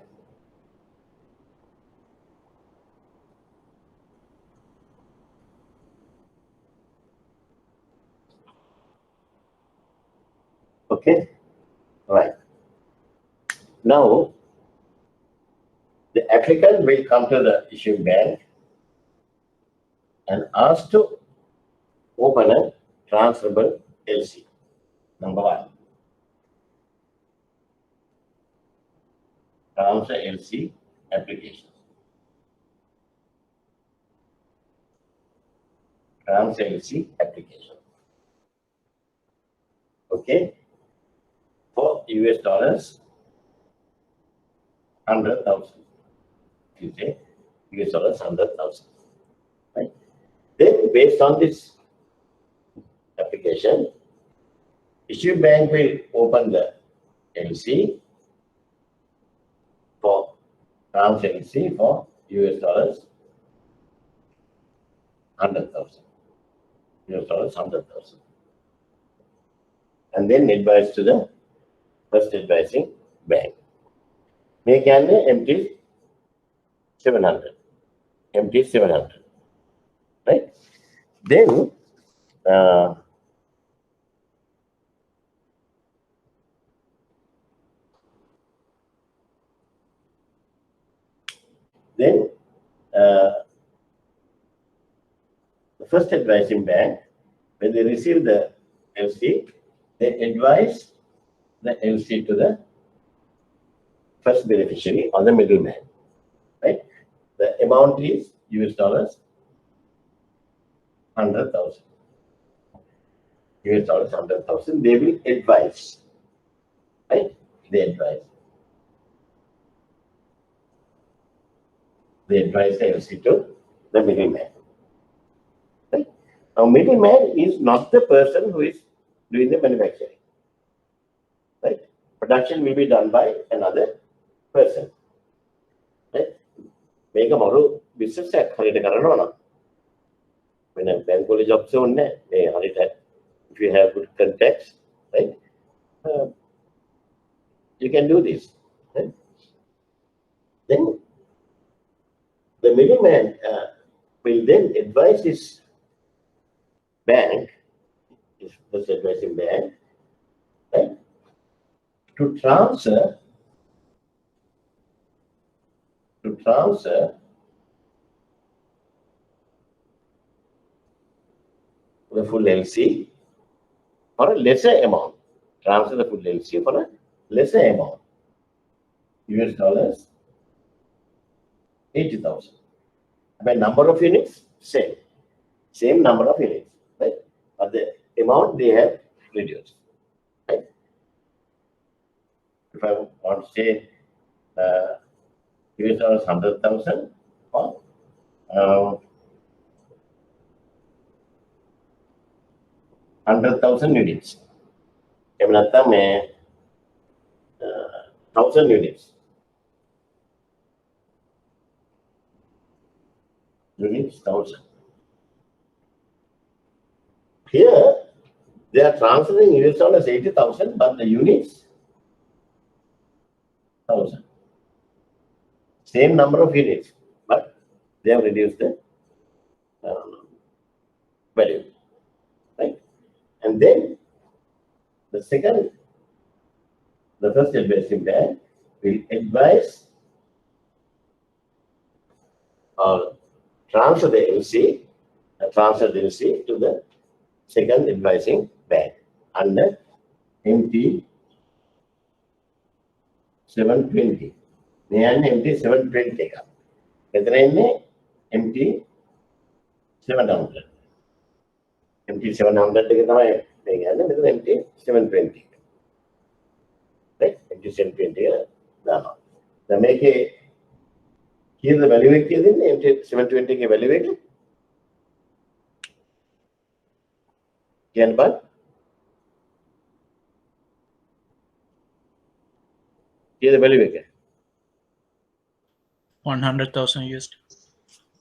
Okay, right. Now, the applicant will come to the issuing bank and ask to open a transferable LC. Number one, transfer LC application. Transfer LC application. Okay, for US dollars 100,000. You say US dollars 100,000. Right? Then, based on this application, issue bank will open the LC for transfer LC for US dollars 100,000. US dollars 100,000. And then advise to the first advising bank. Make an empty 700. Empty 700. Right? Then the first advising bank, when they receive the LC, they advise the LC to the first beneficiary or the middleman. Right? The amount is US dollars 100,000. US dollars 100,000. They will advise. Right? They advise. They advise the LC to the middleman. Right? Now, middleman is not the person who is doing the manufacturing. Right? Production will be done by another person. Right? Make a model business when bank college option, if you have good contacts, right? You can do this. Right? Then the middleman will then advise his bank, his first advising bank, right, to transfer the full LC for a lesser amount. Transfer the full LC for a lesser amount. US dollars 80,000. By number of units, same number of units, right? But the amount they have reduced, right? If I want to say US dollars 100,000 or 100,000 units. I mean, 1,000 units. Units 1,000. Here, they are transferring US dollars 80,000, but the units 1,000. Same number of units, but they have reduced the value, right? And then the first advising bank will advise or transfer the LC to the second advising bank under MT 720. MT 720 का MT 700. MT 700 MT 720. Right? MT 720 the make here the value MT 720 के value क्या here the value क्या 100,000 used.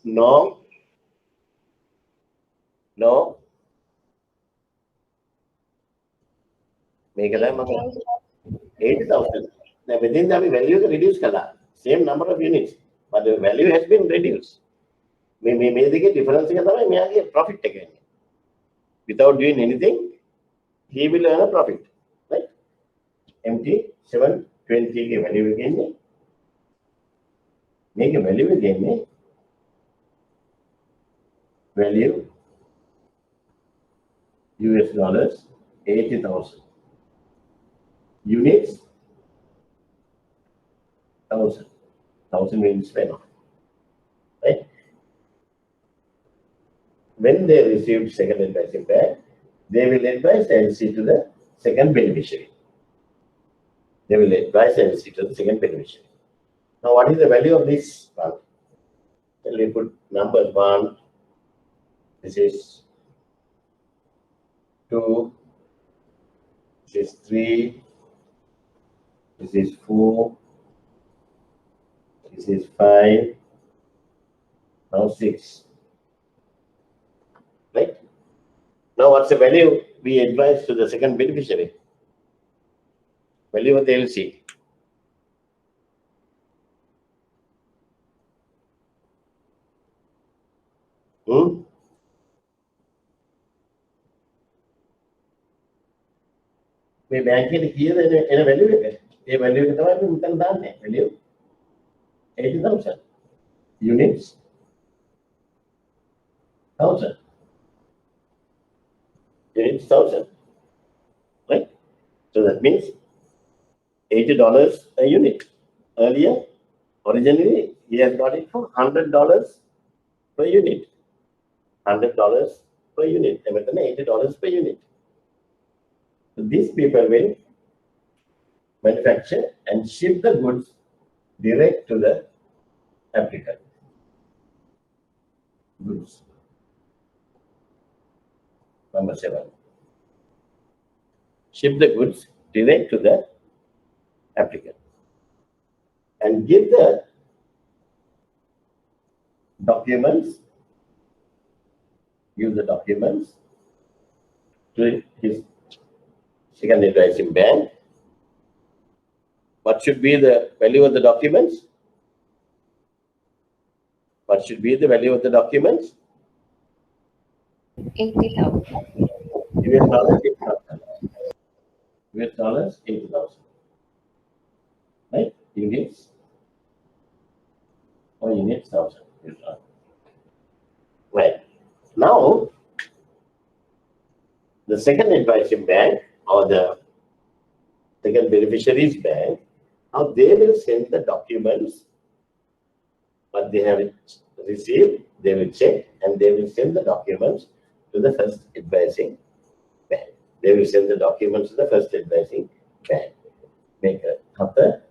No. Make it 80,000. Now within the value reduced same number of units, but the value has been reduced. May the difference may profit again. Without doing anything, he will earn a profit. Right? MT 720 value again. Make a value again. Value US dollars 80,000. Units 1,000. 1,000 units per annum. Right? When they received second advising bank, they will advise LC to the second beneficiary. Now, what is the value of this one? We put numbers 1. This is 2. This is 3. This is 4. This is 5. Now 6. Right? Now what's the value we advise to the second beneficiary? Value of the LC. We bank it here in a value. A value value 80,000 units 1,000 units 1,000, right? So that means $80 a unit. Originally he has got it for $100 per unit. $100 per unit. $80 per unit. So these people will manufacture and ship the goods direct to the applicant. Goods. Number 7. Ship the goods direct to the applicant and give the documents give the documents to his second advising bank. What should be the value of the documents? What should be the value of the documents? 80,000. US dollars 80,000. US dollars 80,000. Right? Units or units 1,000. Right. Now, the second advising bank or the second beneficiaries bank, now they will send the documents what they have received, they will check and they will send the documents to the first advising bank. They will send the documents to the first advising bank. Make a utter.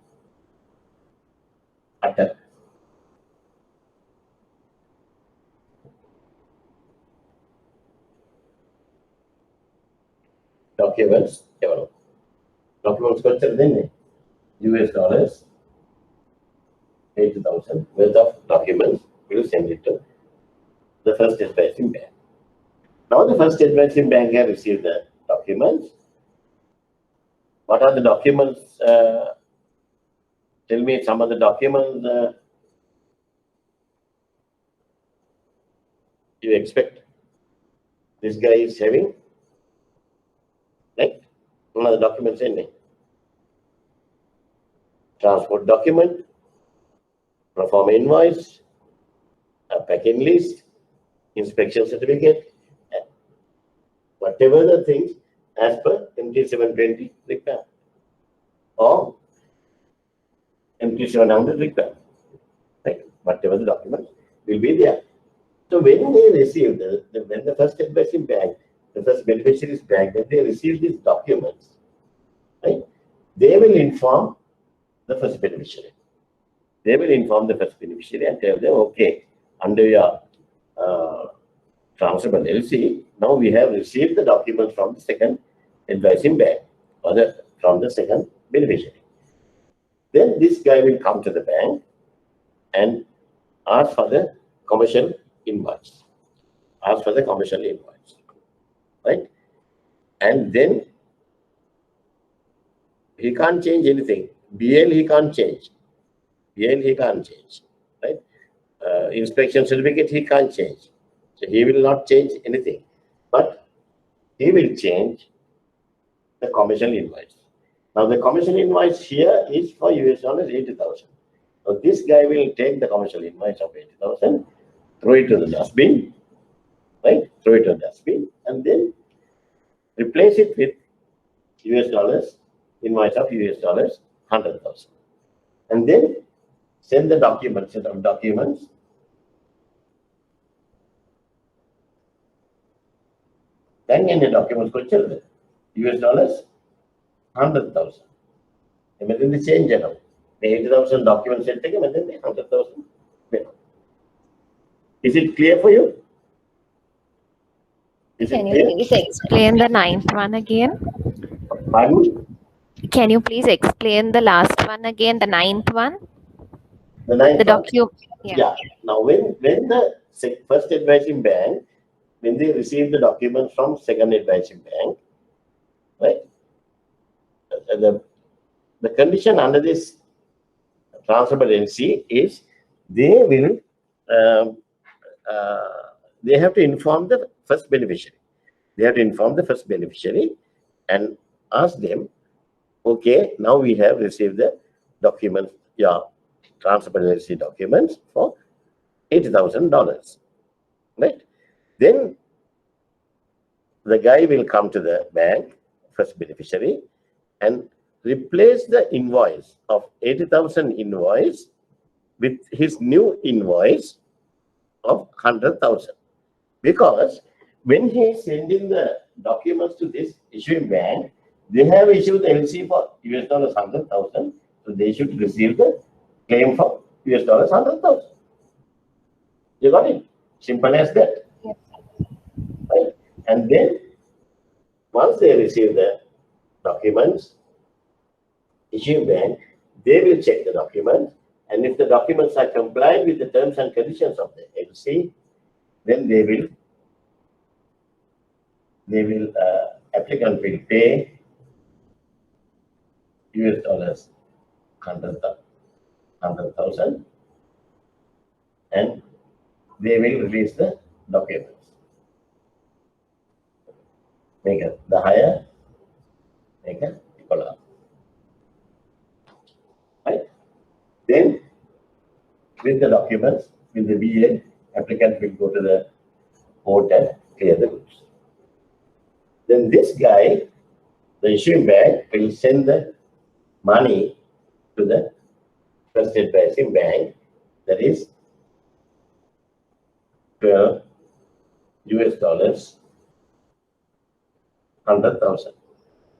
Documents, documents US dollars 80,000 worth of documents. We will send it to the first advising bank. Now the first advising bank has received the documents. What are the documents? Tell me some of the documents you expect this guy is having. Right? One of the documents in it. Transport document, pro forma invoice, a packing list, inspection certificate, whatever the things as per MT 720 requirement or MT 700 requirement. Right? Whatever the document will be there. So when they receive when the first advising bank, the first beneficiaries bank, when they receive these documents, right, they will inform the first beneficiary. They will inform the first beneficiary and tell them, okay, under your transferable LC, now we have received the documents from the second advising bank or from the second beneficiary. Then this guy will come to the bank and ask for the commercial invoice. Ask for the commercial invoice. Right? And then he can't change anything. BL he can't change. BL he can't change. Right? Inspection certificate he can't change. So he will not change anything. But he will change the commercial invoice. Now the commercial invoice here is for US dollars 80,000. So this guy will take the commercial invoice of 80,000, throw it to the dustbin, right? Throw it to the dustbin, and then replace it with US dollars, invoice of US dollars 100,000. And then send the documents, set of documents. Then in the documents go children, US dollars 100,000. And then the change the 80,000 documents and take them and then the 100,000. Is it clear for you? Can you please explain the ninth one again? Pardon? Can you please explain the last one again, the ninth one? The ninth The one. document. Yeah. Now, when the first advising bank, when they receive the documents from second advising bank, right? The condition under this transferable NC is they will they have to inform the first beneficiary. They have to inform the first beneficiary and ask them, okay, now we have received the documents, transferable NC documents for $80,000, right? Then the guy will come to the bank, first beneficiary, and replace the invoice of 80,000 invoice with his new invoice of 100,000. Because when he is sending the documents to this issuing bank, they have issued the LC for US dollars 100,000, so they should receive the claim for US dollars 100,000. You got it? Simple as that. Yes. Right? And then once they receive the documents, issuing bank, they will check the documents, and if the documents are compliant with the terms and conditions of the LC, then they will they will, applicant will pay US dollars 100,000 and they will release the documents. Make it the higher, make it equal. Right? Then with the documents, with the VA, applicant will go to the port and clear the goods. Then this guy, the issuing bank, will send the money to the first advising bank, that is 12 US dollars, 100,000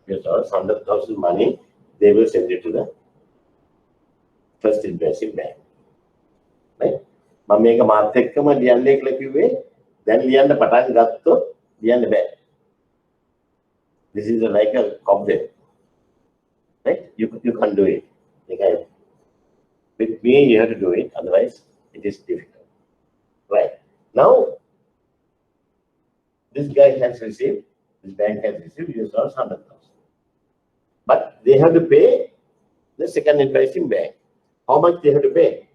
US dollars, 100,000 money, they will send it to the first advising bank. Right? මම මේක මාත් එක්කම ලියන්නේ කියලා කිව්වේ දැන් ලියන්න පටන් ගත්තොත් ලියන්න බෑ. This is like a cobweb. Right? You can't do it. Okay. With me, you have to do it, otherwise it is difficult. Right. Now, this guy has received, this bank has received US dollars 100,000. But they have to pay the second advising bank. How much they have to pay?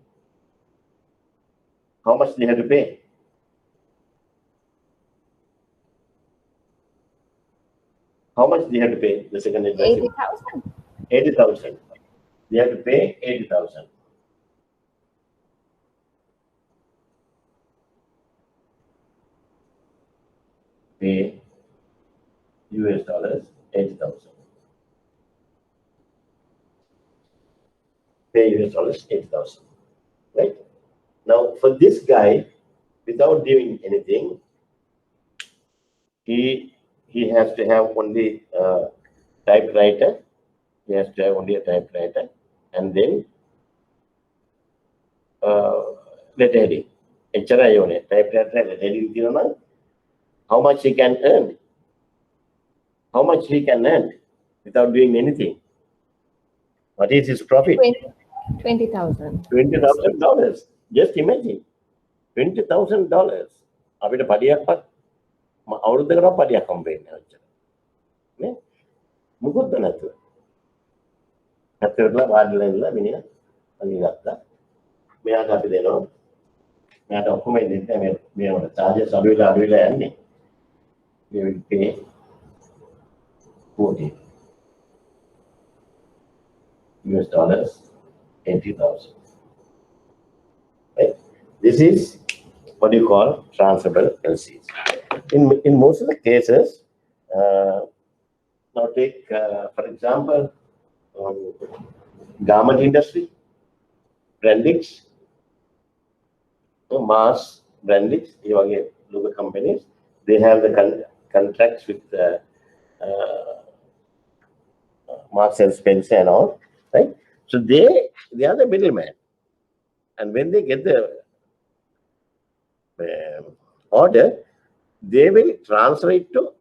How much they have to pay? How much they have to pay the second advising? 80,000. 80,000. They have to pay 80,000. Pay US dollars 80,000. Pay US dollars 80,000. Right? Now, for this guy, without doing anything, he has to have only a typewriter. He has to have only a typewriter, and then letter heading. Typewriter letter heading. How much he can earn? How much he can earn without doing anything? What is his profit? $20,000. $20,000. Just imagine. $20,000. අපිට පඩියක්වත් අවුරුද්දකට පඩියක් හම්බ වෙන්නේ නැහැ. නේ? මොකද නැතුව. නැත්තරලා වාඩිලා ඉඳලා මිනිහා අලි ගත්තා. මෙයාට අපි දෙනවා. මෙයාට ඔක්කොම දෙන්න මේවට charges අඩුවෙලා යන්නේ. We will pay 40 US dollars 80,000. Right? This is what you call transferable LCs. In most of the cases, now take for example, garment industry, brandings, mass brandings, local companies, they have the contracts with Marks and Spencer and all, right? So they are the middleman, and when they get the order, they will transfer it to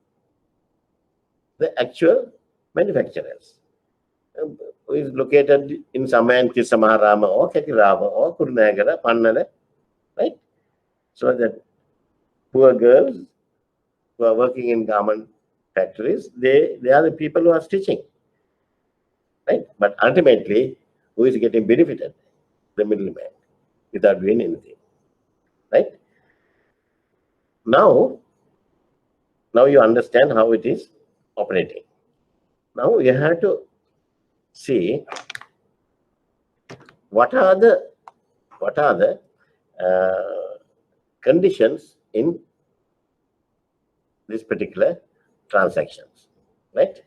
the actual manufacturers, who is located in somewhere in Kisamaharama or Ketirava or Kurunagara, Pannala, right? So that poor girls who are working in garment factories, they are the people who are stitching, right? But ultimately, who is getting benefited? The middleman, without doing anything, right? Now you understand how it is operating. Now you have to see what are the conditions in this particular transactions, right?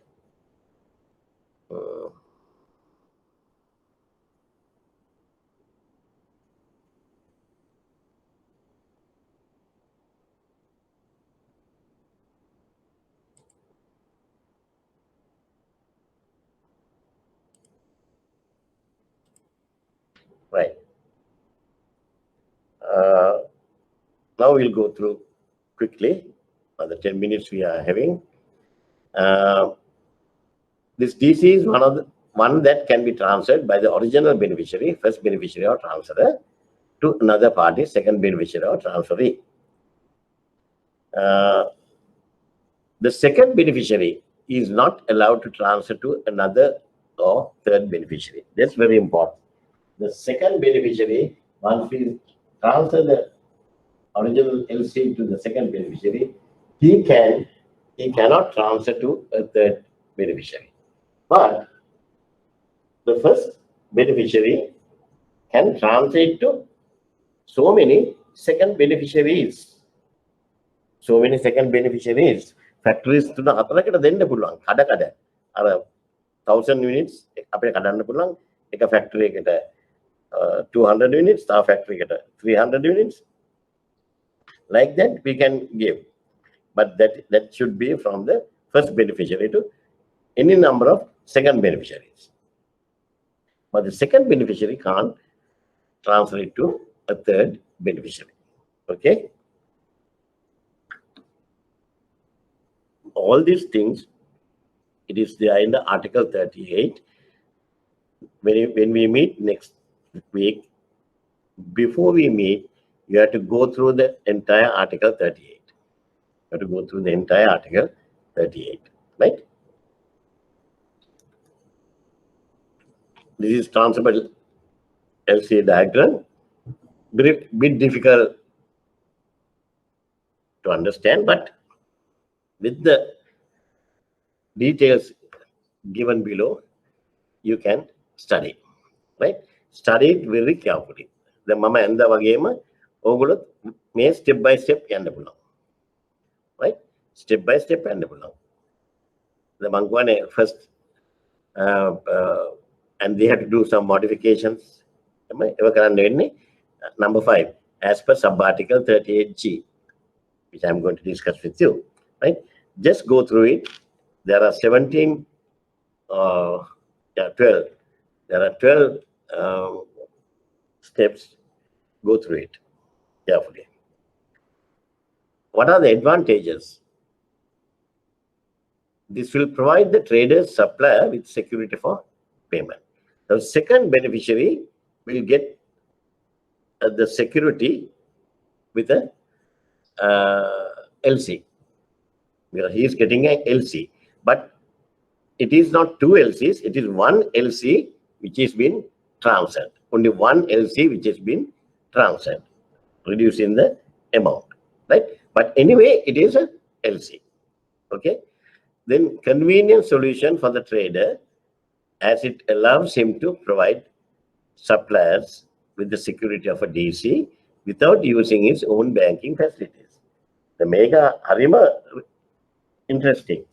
Right. Now we'll go through quickly the 10 minutes we are having. This DC is one that can be transferred by the original beneficiary, first beneficiary or transferor, to another party, second beneficiary or transferee. The second beneficiary is not allowed to transfer to another or third beneficiary. That's very important. The second beneficiary, once we transfer the original LC to the second beneficiary, he cannot transfer to a third beneficiary. But the first beneficiary can transfer it to so many second beneficiaries. So many second beneficiaries. Factories to the හතරකට දෙන්න පුළුවන්. කඩ අර 1000 units අපිට කඩන්න පුළුවන්. එක factory එකට 200 units, තව factory එකට 300 units. Like that we can give. But that should be from the first beneficiary to any number of second beneficiaries. But the second beneficiary can't transfer it to a third beneficiary. Okay? All these things, it is there in the Article 38. When we meet next week, before we meet, you have to go through the entire Article 38. You have to go through the entire Article 38, right? This is transferable LCA diagram. Bit difficult to understand, but with the details given below, you can study, right? Study it very carefully. The mama and the wagema, ogolo may step by step and the below, right? Step by step and the below. The mangwane first, and they have to do some modifications. Number 5, as per sub-article 38G, which I'm going to discuss with you, right? Just go through it. There are 12. There are 12 steps. Go through it carefully. What are the advantages? This will provide the trader's supplier with security for payment. The second beneficiary will get the security with a LC. He is getting a LC, but it is not 2 LCs, it is 1 LC which has been transferred. Only 1 LC which has been transferred, reducing the amount, right? But anyway, it is a LC. Okay. Then convenient solution for the trader, as it allows him to provide suppliers with the security of a DC without using his own banking facilities. The mega harima interesting.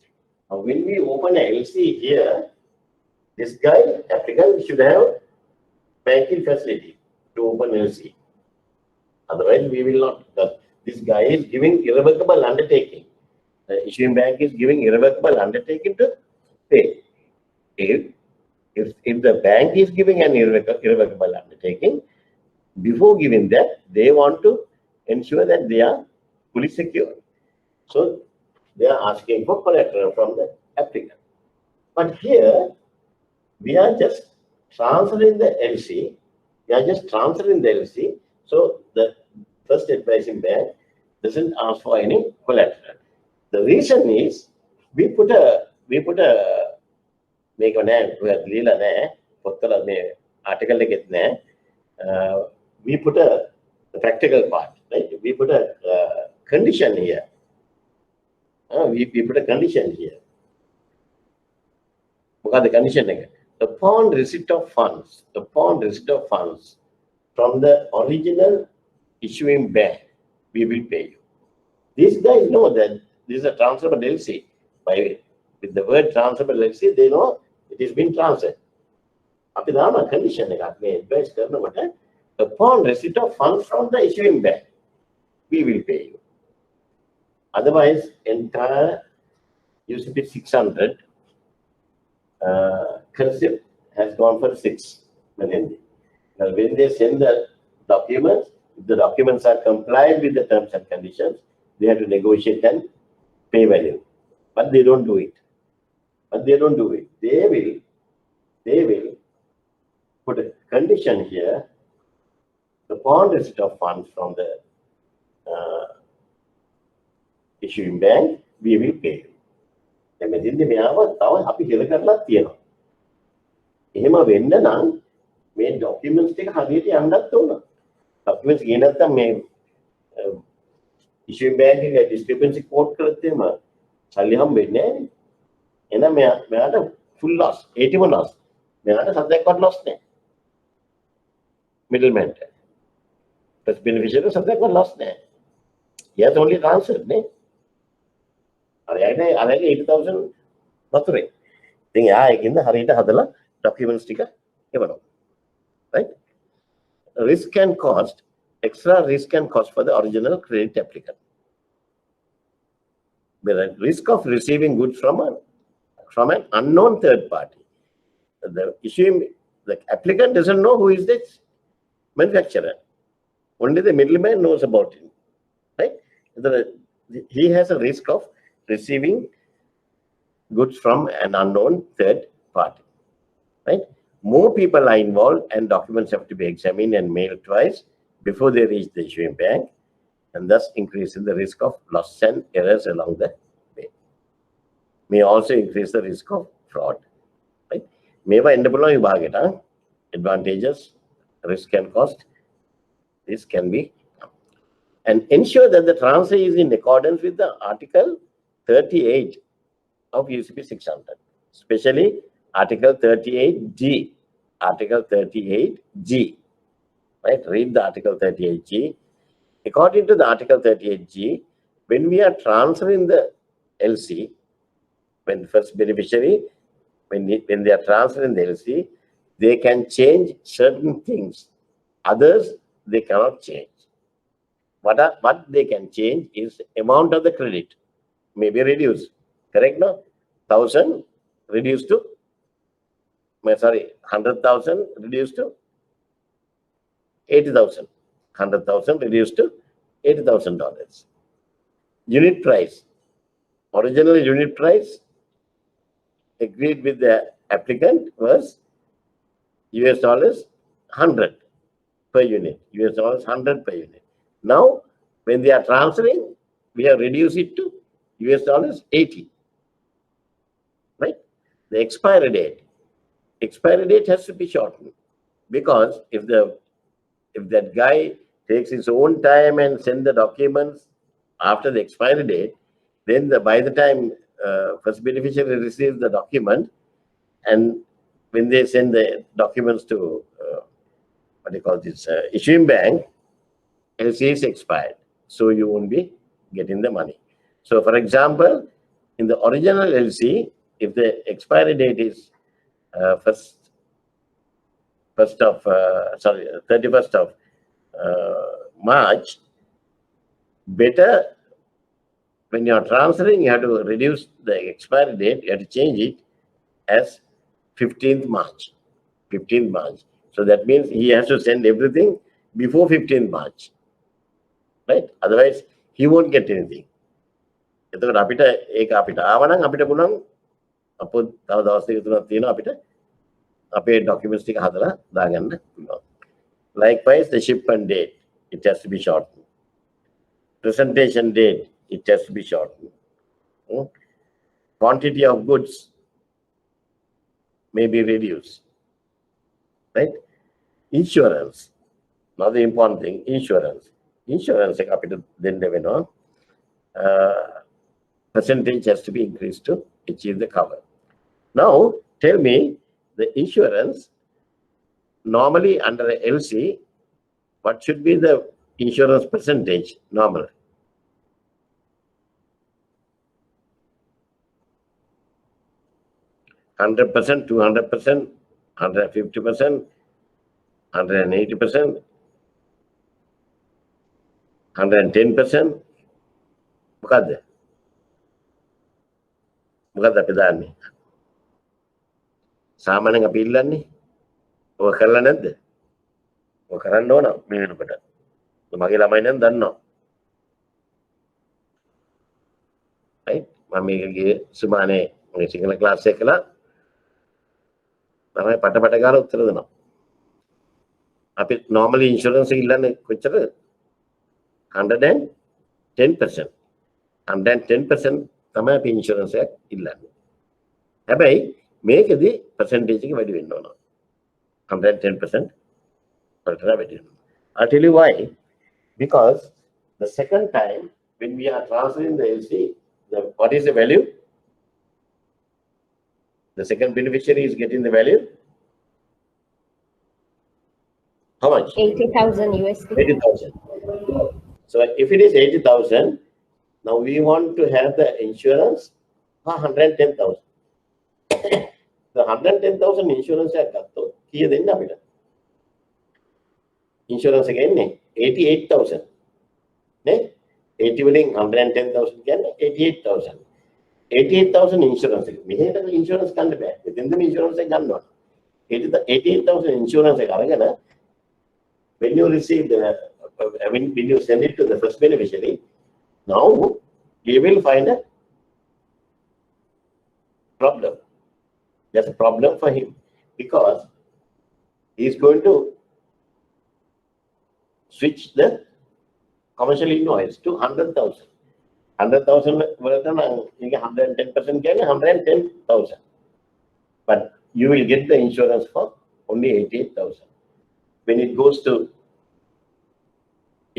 Now, when we open a LC here, this guy, applicant, should have banking facility to open LC. Otherwise, we will not. Because this guy is giving irrevocable undertaking. The issuing bank is giving irrevocable undertaking to pay. If the bank is giving an irrevocable undertaking, before giving that, they want to ensure that they are fully secure. So they are asking for collateral from the applicant. But here, we are just transferring the LC. We are just transferring the LC. So the first advising bank doesn't ask for any collateral. The reason is we put a make a name where Lila there, article like we put a practical part, right? We put a condition here. We put a condition here. What are the condition? Upon receipt of funds from the original issuing bank, we will pay you. These guys know that this is a transferable LC. With the word transferable LC, they know it has been transferred. Condition upon receipt of funds from the issuing bank, we will pay you. Otherwise, entire UCP 600 concept has gone for 6 million. Now, when they send the documents, if the documents are complied with the terms and conditions, they have to negotiate and pay value. But they don't do it. They will put a condition here. Upon receipt of funds from the issuing bank, we will pay you. දැන් මෙතෙන්දි මෙයාව තව අපි හෙල කරලා තියෙනවා. එහෙම වෙන්න නම් මේ ડોකියුමන්ට්ස් ටික හරියට යන්නත් ඕන. ડોකියුමන්ට්ස් ගියේ නැත්නම් මේ ඉෂුවින් බැංක් එකේ ඩිස්ක්‍රිපන්සි කෝඩ් කරත් එහෙම සල්ලි හම්බෙන්නේ නැහැ. එහෙනම් මෙයාට ෆුල් loss 81 loss. මෙයාට සද්දයක්වත් loss නැහැ. මිඩල්මෑන්ට. first beneficiary සද්දයක්වත් loss නැහැ. he has only transferred නේ. අරයනේ 80,000 වතුරේ. ඉතින් එයා ඒකින්ද හරියට හදලා ડોකියුමන්ට්ස් ටික එවනවා. right? Risk and cost, extra risk and cost for the original credit applicant. The risk of receiving goods from an unknown third party. The applicant doesn't know who is this manufacturer. Only the middleman knows about it. Right? He has a risk of receiving goods from an unknown third party. Right? More people are involved and documents have to be examined and mailed twice before they reach the issuing bank, and thus increasing the risk of loss and errors along the way. May also increase the risk of fraud. Right? Meva endapula vibageta advantages, risk and cost. This can be, and ensure that the transfer is in accordance with the Article 38 of UCP 600, especially Article 38G. Article 38G. Right? Read the Article 38G. According to the Article 38G, when we are transferring the LC, when first beneficiary, when they are transferring the LC, they can change certain things. Others, they cannot change. What they can change is amount of the credit may be reduced. Correct, no? 1,000 reduced to, 100,000 reduced to 80,000. 100,000 reduced to $80,000. Unit price. Original unit price agreed with the applicant was $100 per unit. $100 per unit. Now, when they are transferring, we have reduced it to $80. Right? The expiry date. Expiry date has to be shortened, because if that guy takes his own time and send the documents after the expiry date, then by the time first beneficiary receives the document, and when they send the documents to what they call this issuing bank, LC is expired, so you won't be getting the money. So, for example, in the original LC, if the expiry date is 31st of March, better when you are transferring, you have to reduce the expiry date, you have to change it as 15th March. 15th March. So that means he has to send everything before 15th March. Right? Otherwise, he won't get anything. එතකොට අපිට ඒක අපිට ආවනම් අපිට පුළුවන් අපෝ තව දවස් දෙක තුනක් තියෙනවා අපිට අපේ ડોකියුමන්ට්ස් ටික හදලා දාගන්න පුළුවන්. Likewise, the shipment date, it has to be shortened. Presentation date, it has to be shortened. Quantity of goods may be reduced. Right? Insurance. Now the important thing, insurance. Insurance capital then revenue. Percentage has to be increased to achieve the cover. Now, tell me, the insurance, normally under a LC, what should be the insurance percentage normal? %, 200%, 150%, 180%, 110%. මොකද්ද? මොකද්ද අපි දාන්නේ? සාමාන්‍යයෙන් අපි ඉල්ලන්නේ ඔය කරලා නැද්ද? ඔය කරන්න ඕන මේ වෙනකොට. මගේ ළමයි නම් දන්නවා. right? මම මේක ගියේ සුමානේ මගේ සිංහල ක්ලාස් එකකලා තමයි පට ගාලා උත්තර දෙනවා. අපි normally insurance ඉල්ලන්නේ කොච්චරද? 110%. 110% තමයි අපි ඉන්ෂුරන්ස් එකක් ඉල්ලන්නේ. හැබැයි මේකෙදි percentage එක වැඩි වෙන්න ඕන. 110% වලට වැඩි වෙනවා. I'll tell you why. Because the second time when we are transferring the LC, what is the value? The second beneficiary is getting the value. How much? 80,000 USD. 80,000. So if it is 80,000, now we want to have the insurance for 110,000. The 110,000 insurance එකක් ගත්තොත් කීය දෙන්න අපිට? Insurance එක එන්නේ 88,000. නේ? 80 වලින් 110,000 කියන්නේ 88,000. 88,000 insurance එක. මෙහෙට insurance ගන්න බෑ. මෙතෙන්ද insurance එක ගන්නවා. 88,000 insurance එක අරගෙන when you receive the when you send it to the first beneficiary, now you will find a problem. There's a problem for him because he is going to switch the commercial invoice to 100,000. 100,000 වලට නම් ඒක 110% කියන්නේ 110,000. But you will get the insurance for only 88,000. When it goes to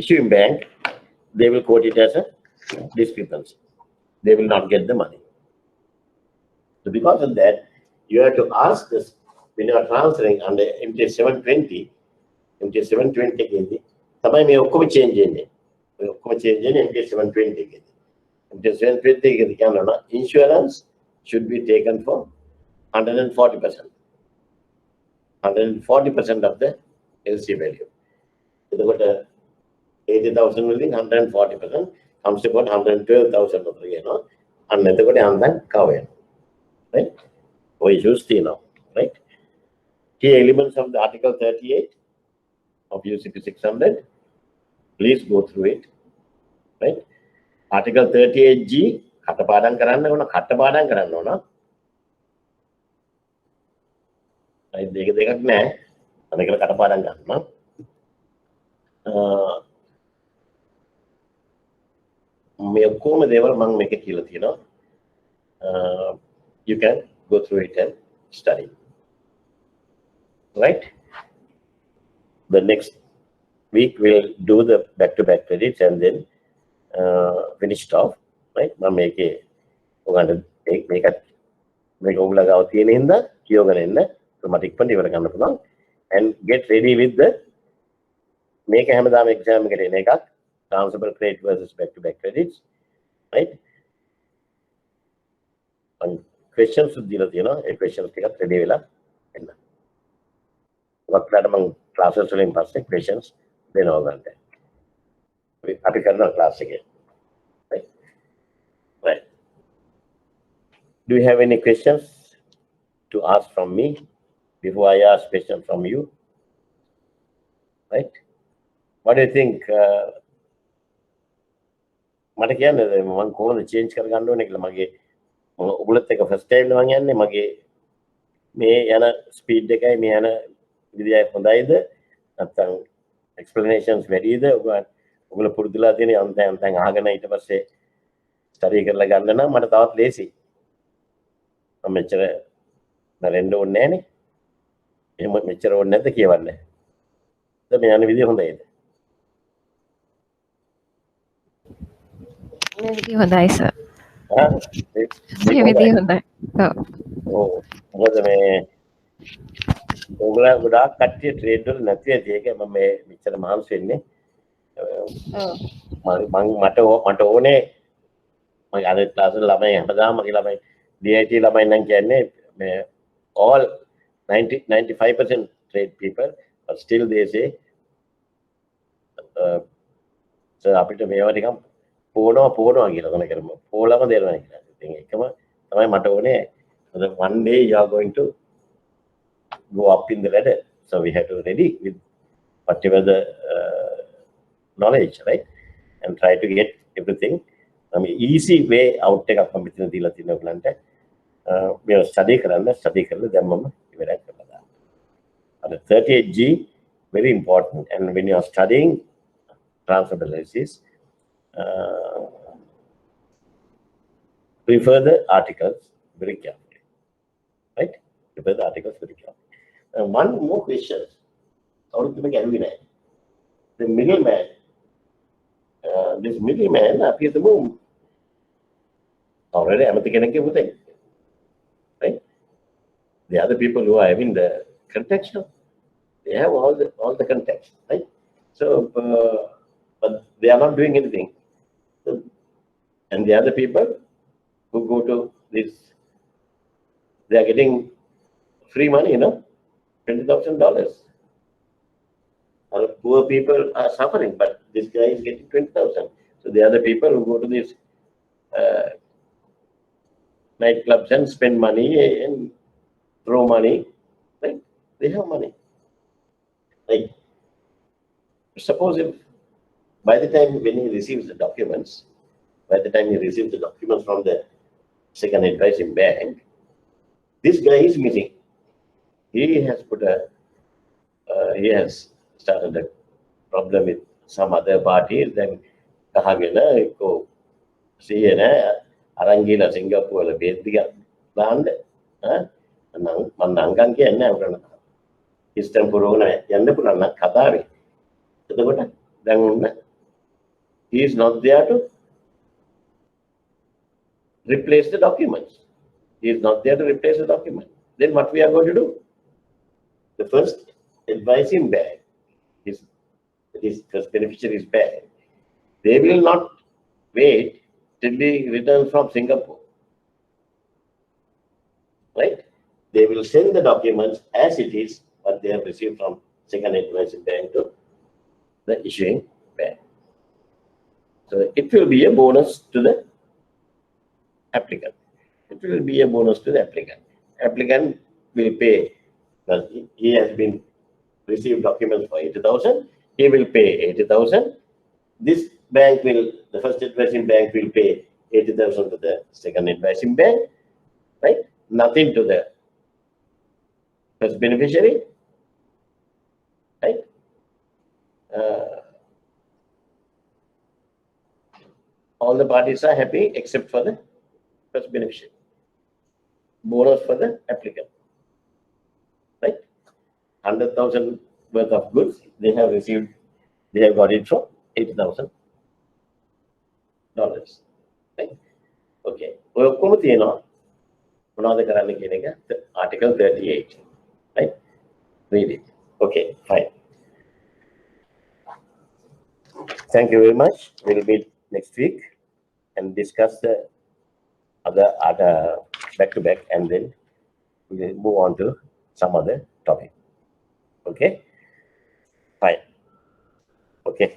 issuing bank, they will quote it as a discrepancy. They will not get the money. So because of that, you have to ask this when you are transferring under MT 720, MT 720 එකේදී තමයි මේ ඔක්කොම change වෙන්නේ. මේ ඔක්කොම change වෙන්නේ MT 720 එකේදී. MT 720 එකේදී කියනවා insurance should be taken for 140%. 140% of the LC value. එතකොට 80,000 වලින් 140% comes to about 112,000 උතර කියනවා. අන්න එතකොට යන්තම් cover වෙනවා. Right? Or issues now, right? Key elements of the Article 38 of UCP 600. Please go through it, right? Article 38G, කටපාඩම් කරන්න ඕන. දෙක දෙකක් නෑ. අනික කටපාඩම් ගන්න. මේ ඔක්කොම දේවල් මම මේක කියලා තියෙනවා. You can go through it and study. Right? The next week we'll do the back-to-back credits and then finish it off. Right? මම මේකේ ඔයගොල්ලන්ට මේක ඔයගොල්ලෝ ගාව තියෙන හින්දා කියවගෙන ඉන්න මට ඉක්මනට ඉවර කරන්න පුළුවන් and get ready with the මේක හැමදාම exam එකට එන එකක් transferable credit versus back-to-back credits. Right? And questions දීලා තියෙනවා. ඒ questions ටිකත් ready වෙලා එන්න. ඔක්කොටම මම classes වලින් පස්සේ questions දෙනවා ගන්න. අපි කරනවා class එකේ. Right? Right. Do you have any questions to ask from me before I ask questions from you? Right? What do you think? මට කියන්නේ මම කොහොමද change කරගන්න ඕනේ කියලා මගේ ඔයගොල්ලොත් එක first time මම යන්නේ මගේ මේ යන speed එකයි මේ යන විදියයි හොඳයිද නැත්නම් explanations වැඩිද ඔයගොල්ලෝ පුරුදුලා තියෙන අන්තයන් අහගෙන ඊට පස්සේ study කරලා ගන්න නම් මට තවත් ලේසි මම මෙච්චර නරෙන්න ඕනේ නැහනේ එහෙම මෙච්චර ඕනේ නැද්ද කියවන්නේ දැන් මේ යන විදිය හොඳයිද මේ විදිය හොඳයි සර්. මේ විදිය හොඳයි. ඔව් මොකද මේ ඔයගොල්ලෝ ගොඩාක් කට්ටිය ට්‍රේඩ් වල නැති ඇති ඒක මම මේ මෙච්චර මහන්සි වෙන්නේ මට ඕනේ මම අද ක්ලාස් වල ළමයි හැමදාම මගේ ළමයි DIT ළමයි නම් කියන්නේ මේ all 95% trade people but still they say so අපිට මේවා ටිකක් පොනවා කියලා තමයි කරමු. පොලම දෙනවා කියලා. ඉතින් ඒකම තමයි මට ඕනේ. One day you are going to go up in the ladder. So we have to ready with whatever the knowledge, right? And try to get everything. I mean, easy way out එකක් මම මෙතන දීලා තියෙනවා ඔයගලන්ට. මේ study කරලා දැන් මම ඉවරයි කරලා. And the 38G very important. And when you are studying transfer analysis, refer the articles very carefully, right? Refer the articles very carefully. One more question. The middleman, this middleman appears the moon. Already, I'm thinking, right? The other people who are having the context, they have all the context, right? So, but they are not doing anything. So, and the other people who go to this, they are getting free money, $20,000. Poor people are suffering, but this guy is getting 20,000. So the other people who go to these nightclubs and spend money and throw money, right? They have money. Like, suppose if by the time when he receives the documents, from the second advising bank, this guy is missing. He has he has started a problem with some other parties. Then go see Arangila Singapore බේද්දික දාන්න මම නංගන් කියන්නේ අපරණ system පුරවන යන්න පුළුවන් නම් කතාවේ. එතකොට දැන් උන්න he is not there to replace the documents. He is not there to replace the document. Then what we are going to do? The first advising bank, his first beneficiary's bank, they will not wait till he returns from Singapore. Right? They will send the documents as it is, what they have received from second advising bank to the issuing bank. So it will be a bonus to the applicant. It will be a bonus to the applicant. Applicant will pay, because he has been received documents for 80,000. He will pay 80,000. This bank will, the first advising bank will pay 80,000 to the second advising bank, right? Nothing to the first beneficiary, right? All the parties are happy except for the first beneficiary. Bonus for the applicant, right? 100,000 worth of goods they have received, they have got it from $80,000, right? Okay. Article 38, right? Read it. Okay, fine. Thank you very much. We'll meet next week and discuss the other back to back, and then we'll move on to some other topic. Okay, fine. Okay.